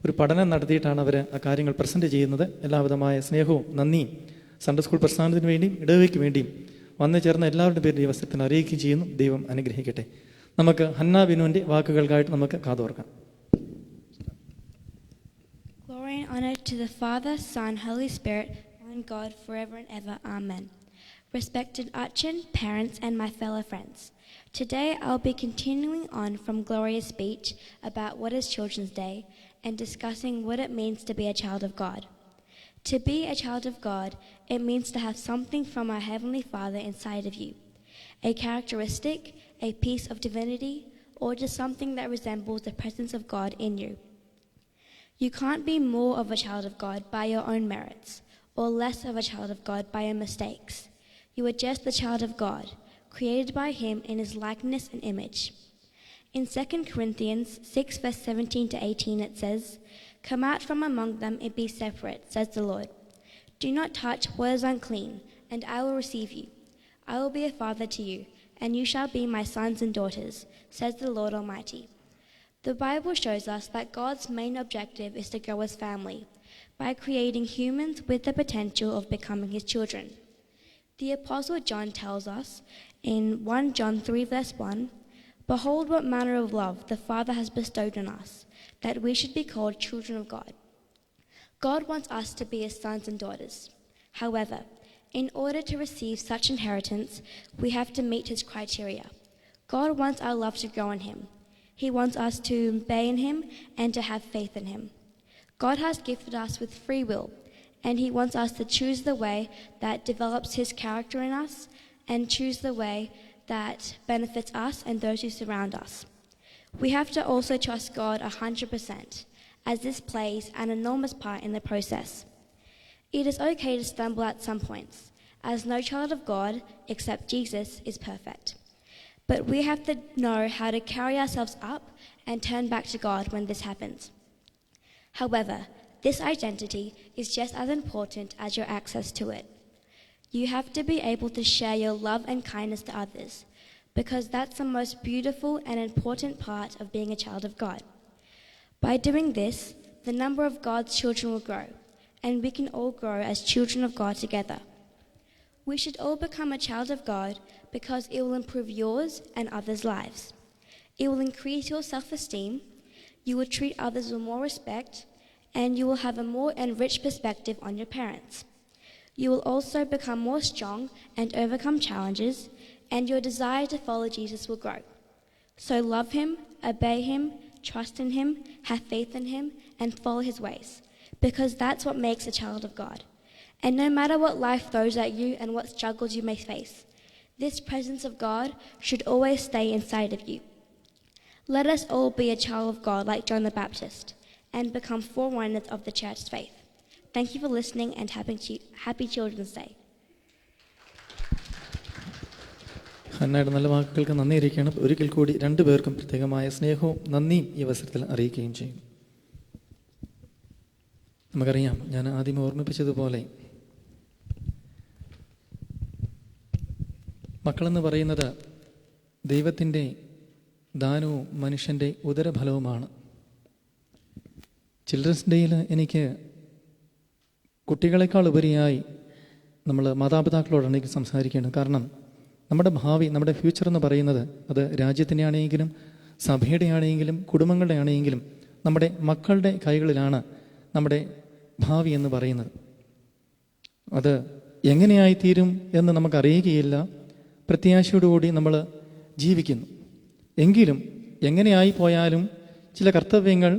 ഒരു പഠനം നടത്തിയിട്ടാണ് അവർ ആ കാര്യങ്ങൾ പ്രസൻറ്റ് ചെയ്യുന്നത്. എല്ലാവിധമായ സ്നേഹവും നന്ദിയും സൺഡേ സ്കൂൾ പ്രസ്ഥാനത്തിന് വേണ്ടിയും ഇടവയ്ക്ക് വേണ്ടിയും വന്നു ചേർന്ന എല്ലാവരുടെ പേരിൽ ഈ അവസരത്തിൽ അറിയിക്കുകയും ചെയ്യുന്നു. ദൈവം അനുഗ്രഹിക്കട്ടെ. നമുക്ക് ഹന്ന ബിനുവിൻ്റെ വാക്കുകൾക്കായിട്ട് നമുക്ക് കാതോർക്കാം. Glory and honor to the Father, Son, Holy Spirit, one God, forever and ever. Amen. Respected Archon, parents, and my fellow friends, today I'll be continuing on from Gloria's speech about what is Children's Day and discussing what it means to be a child of God. To be a child of God, it means to have something from our Heavenly Father inside of you, a characteristic, a piece of divinity, or just something that resembles the presence of God in you. You can't be more of a child of God by your own merits, or less of a child of God by your mistakes. You are just the child of God, created by Him in His likeness and image. In 2 Corinthians 6 verse 17 to 18 it says, "Come out from among them and be separate, says the Lord. Do not touch what is unclean, and I will receive you. I will be a father to you, and you shall be my sons and daughters, says the Lord Almighty." The Bible shows us that God's main objective is to grow His family by creating humans with the potential of becoming His children. The Apostle John tells us in 1 John 3 verse 1, "Behold what manner of love the Father has bestowed on us, that we should be called children of God." God wants us to be His sons and daughters. However, in order to receive such inheritance, we have to meet His criteria. God wants our love to grow in Him. He wants us to obey in Him and to have faith in Him. God has gifted us with free will, and He wants us to choose the way that develops His character in us and choose the way that benefits us and those who surround us. We have to also trust God 100%, as this plays an enormous part in the process. It is okay to stumble at some points, as no child of God, except Jesus, is perfect. But we have to know how to carry ourselves up and turn back to God when this happens. However, this identity is just as important as your access to it. You have to be able to share your love and kindness to others, because that's the most beautiful and important part of being a child of God. By doing this, the number of God's children will grow, and we can all grow as children of God together. We should all become a child of God because it will improve yours and others' lives. It will increase your self-esteem, you will treat others with more respect, and you will have a more enriched perspective on your parents. You will also become more strong and overcome challenges, and your desire to follow Jesus will grow. So love Him, obey Him, trust in Him, have faith in Him, and follow His ways, because that's what makes a child of God. And no matter what life throws at you and what struggles you may face, this presence of God should always stay inside of you. Let us all be a child of God like John the Baptist and become forerunners of the church's faith. Thank you for listening and happy Children's Day. ഹന്നയുടെ നല്ല വാക്കുകൾക്ക് നന്ദി അറിയിക്കുകയാണ്. ഒരിക്കൽ കൂടി രണ്ടുപേർക്കും പ്രത്യേകമായ സ്നേഹവും നന്ദിയും ഈ അവസരത്തിൽ അറിയിക്കുകയും ചെയ്യും. നമുക്കറിയാം, ഞാൻ ആദ്യം ഓർമ്മിപ്പിച്ചതുപോലെ മക്കളെന്ന് പറയുന്നത് ദൈവത്തിൻ്റെ ദാനവും മനുഷ്യൻ്റെ ഉദരഫലവുമാണ്. ചിൽഡ്രൻസ് ഡേയിൽ എനിക്ക് കുട്ടികളെക്കാൾ ഉപരിയായി നമ്മൾ മാതാപിതാക്കളോടാണ് എനിക്ക് സംസാരിക്കേണ്ടത്. കാരണം നമ്മുടെ ഭാവി, നമ്മുടെ ഫ്യൂച്ചർ എന്ന് പറയുന്നത് അത് രാജ്യത്തിൻ്റെ ആണെങ്കിലും സഭയുടെ ആണെങ്കിലും കുടുംബങ്ങളുടെ ആണെങ്കിലും നമ്മുടെ മക്കളുടെ കൈകളിലാണ് നമ്മുടെ ഭാവി എന്ന് പറയുന്നത്. അത് എങ്ങനെയായിത്തീരും എന്ന് നമുക്കറിയുകയില്ല. പ്രത്യാശയോടുകൂടി നമ്മൾ ജീവിക്കുന്നു. എങ്കിലും എങ്ങനെയായി പോയാലും ചില കർത്തവ്യങ്ങൾ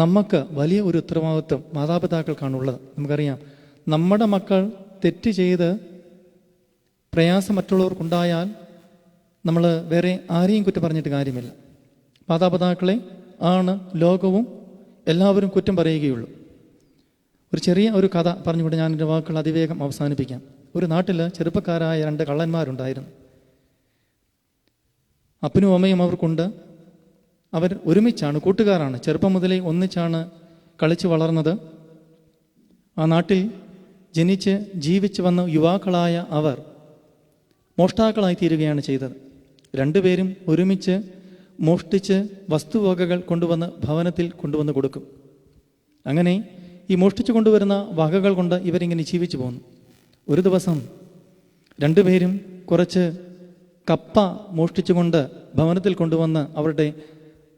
നമുക്ക് വലിയ ഒരു ഉത്തരവാദിത്വം മാതാപിതാക്കൾക്കാണുള്ളത്. നമുക്കറിയാം, നമ്മുടെ മക്കൾ തെറ്റ് ചെയ്ത് പ്രയാസം മറ്റുള്ളവർക്കുണ്ടായാൽ നമ്മൾ വേറെ ആരെയും കുറ്റം പറഞ്ഞിട്ട് കാര്യമില്ല. മാതാപിതാക്കളെ ആണ് ലോകവും എല്ലാവരും കുറ്റം പറയുകയുള്ളൂ. ഒരു ചെറിയ ഒരു കഥ പറഞ്ഞുകൊണ്ട് ഞാൻ എൻ്റെ വാക്കുകൾ അതിവേഗം അവസാനിപ്പിക്കാം. ഒരു നാട്ടിൽ ചെറുപ്പക്കാരായ 2 കള്ളന്മാരുണ്ടായിരുന്നു. അപ്പനും അമ്മയും അവർക്കുണ്ട്. അവർ ഒരുമിച്ചാണ്, കൂട്ടുകാരാണ്. ചെറുപ്പം മുതലേ ഒന്നിച്ചാണ് കളിച്ച് വളർന്നത്. ആ നാട്ടിൽ ജനിച്ച് ജീവിച്ച് വന്ന യുവാക്കളായ അവർ മോഷ്ടാക്കളായി തീരുകയാണ് ചെയ്തത്. 2 പേരും ഒരുമിച്ച് മോഷ്ടിച്ച് വസ്തുവകകൾ കൊണ്ടുവന്ന് ഭവനത്തിൽ കൊണ്ടുവന്ന് കൊടുക്കും. അങ്ങനെ ഈ മോഷ്ടിച്ചു കൊണ്ടുവരുന്ന വകകൾ കൊണ്ട് ഇവരിങ്ങനെ ജീവിച്ചു പോകുന്നു. ഒരു ദിവസം 2 പേരും കുറച്ച് കപ്പ മോഷ്ടിച്ചുകൊണ്ട് ഭവനത്തിൽ കൊണ്ടുവന്ന് അവരുടെ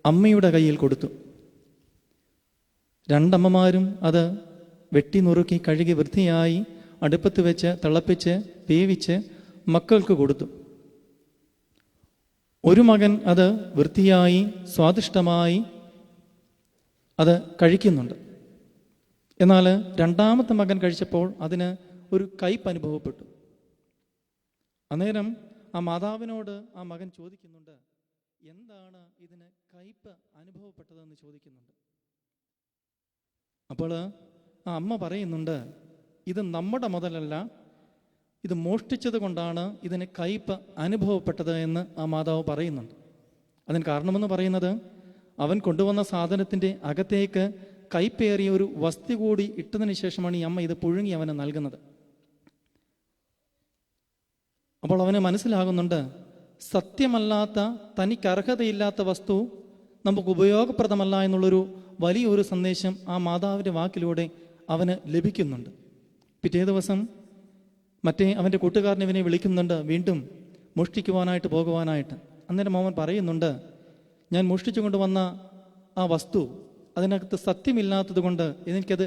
അമ്മയുടെ കയ്യിൽ കൊടുത്തു. 2 അമ്മമാരും അത് വെട്ടി നുറുക്കി കഴുകി വൃത്തിയായി അടുപ്പത്ത് വെച്ച് തിളപ്പിച്ച് വേവിച്ച് മക്കൾക്ക് കൊടുത്തു. ഒരു മകൻ അത് വൃത്തിയായി സ്വാദിഷ്ടമായി അത് കഴിക്കുന്നുണ്ട്. എന്നാൽ 2ാമത്തെ മകൻ കഴിച്ചപ്പോൾ അതിന് ഒരു കയ്പ് അനുഭവപ്പെട്ടു. അന്നേരം ആ മാതാവിനോട് ആ മകൻ ചോദിക്കുന്നുണ്ട്, എന്താണ് ഇതിന് കയ്പ് അനുഭവപ്പെട്ടതെന്ന് ചോദിക്കുന്നുണ്ട്. അപ്പോൾ ആ അമ്മ പറയുന്നുണ്ട്, ഇത് നമ്മുടെ മുതലല്ല, ഇത് മോഷ്ടിച്ചത് കൊണ്ടാണ് ഇതിന് കയ്പ് അനുഭവപ്പെട്ടത് എന്ന് ആ മാതാവ് പറയുന്നുണ്ട്. അതിന് കാരണമെന്ന് പറയുന്നത്, അവൻ കൊണ്ടുവന്ന സാധനത്തിൻ്റെ അകത്തേക്ക് കയ്പേറിയ ഒരു വസ്തു കൂടി ഇട്ടതിന് ശേഷമാണ് ഈ അമ്മ ഇത് പുഴുങ്ങി അവന് നൽകുന്നത്. അപ്പോൾ അവന് മനസ്സിലാകുന്നുണ്ട്, സത്യമല്ലാത്ത, തനിക്ക് അർഹതയില്ലാത്ത വസ്തു നമുക്ക് ഉപയോഗപ്രദമല്ല എന്നുള്ളൊരു വലിയൊരു സന്ദേശം ആ മാതാവിൻ്റെ വാക്കിലൂടെ അവന് ലഭിക്കുന്നുണ്ട്. പിറ്റേ ദിവസം അവൻ്റെ കൂട്ടുകാരൻ ഇവനെ വിളിക്കുന്നുണ്ട്, വീണ്ടും മോഷ്ടിക്കുവാനായിട്ട് പോകുവാനായിട്ട്. അന്നേരം അവൻ പറയുന്നുണ്ട്, ഞാൻ മോഷ്ടിച്ചു കൊണ്ടുവന്ന ആ വസ്തു അതിനകത്ത് സത്യമില്ലാത്തത് കൊണ്ട് എനിക്കത്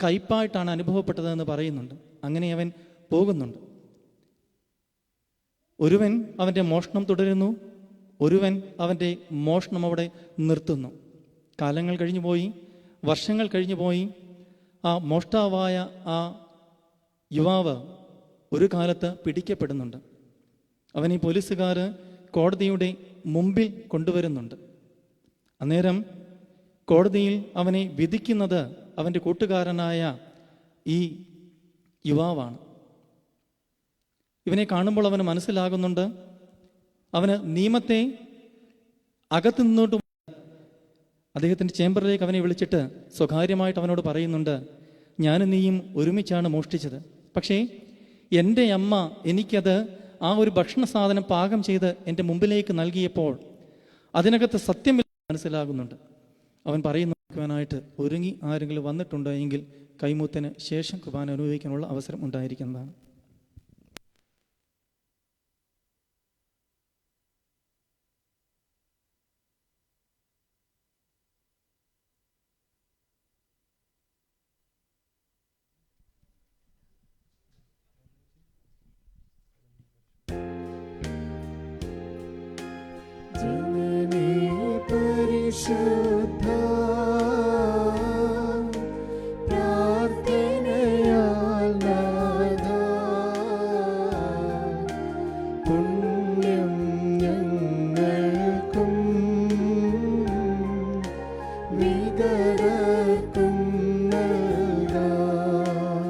കയ്പായിട്ടാണ് അനുഭവപ്പെട്ടതെന്ന് പറയുന്നുണ്ട്. അങ്ങനെ അവൻ പോകുന്നുണ്ട്. ഒരുവൻ അവൻ്റെ മോഷണം തുടരുന്നു, ഒരുവൻ അവൻ്റെ മോഷണം അവിടെ നിർത്തുന്നു. കാലങ്ങൾ കഴിഞ്ഞു പോയി, വർഷങ്ങൾ കഴിഞ്ഞു പോയി. ആ മോഷ്ടാവായ ആ യുവാവ് ഒരു കാലത്ത് പിടിക്കപ്പെടുന്നുണ്ട്. അവനെ പോലീസുകാർ കോടതിയുടെ മുമ്പിൽ കൊണ്ടുവരുന്നുണ്ട്. അന്നേരം കോടതിയിൽ അവനെ വിധിക്കുന്നത് അവൻ്റെ കൂട്ടുകാരനായ ഈ യുവാവാണ്. ഇവനെ കാണുമ്പോൾ അവന് മനസ്സിലാകുന്നുണ്ട്, അവന് നിയമത്തെ അകത്തു നിന്നോട്ട് അദ്ദേഹത്തിൻ്റെ ചേംബറിലേക്ക് അവനെ വിളിച്ചിട്ട് സ്വകാര്യമായിട്ട് അവനോട് പറയുന്നുണ്ട്, ഞാനും നീയും ഒരുമിച്ചാണ് മോഷ്ടിച്ചത്. പക്ഷേ എൻ്റെ അമ്മ എനിക്കത് ആ ഒരു ഭക്ഷണ സാധനം പാകം ചെയ്ത് എൻ്റെ മുമ്പിലേക്ക് നൽകിയപ്പോൾ അതിനകത്ത് സത്യമില്ല മനസ്സിലാകുന്നുണ്ട്. അവൻ പറയുന്നതിനായിട്ട് ഒരുങ്ങി ആരെങ്കിലും വന്നിട്ടുണ്ടോ എങ്കിൽ കൈമൂത്തിന് ശേഷം കുർബാന അനുഭവിക്കാനുള്ള അവസരം ഉണ്ടായിരിക്കുന്നതാണ്. പരിശുദ്ധ പ്രാർത്ഥനയാൽ നാഥാ, പുണ്യം ഞങ്ങൾക്കും വിതരർക്കും നൽകാം.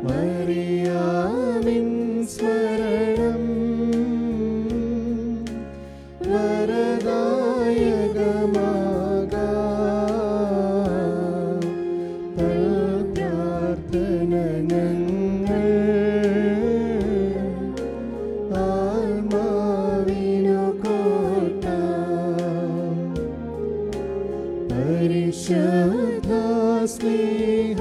മറിയാമിൻ സ്മരണം വരദായകമാകാം. ഞങ്ങൾ ആത്മാവിനു കോട്ട പരിശുദ്ധ സ്നേഹ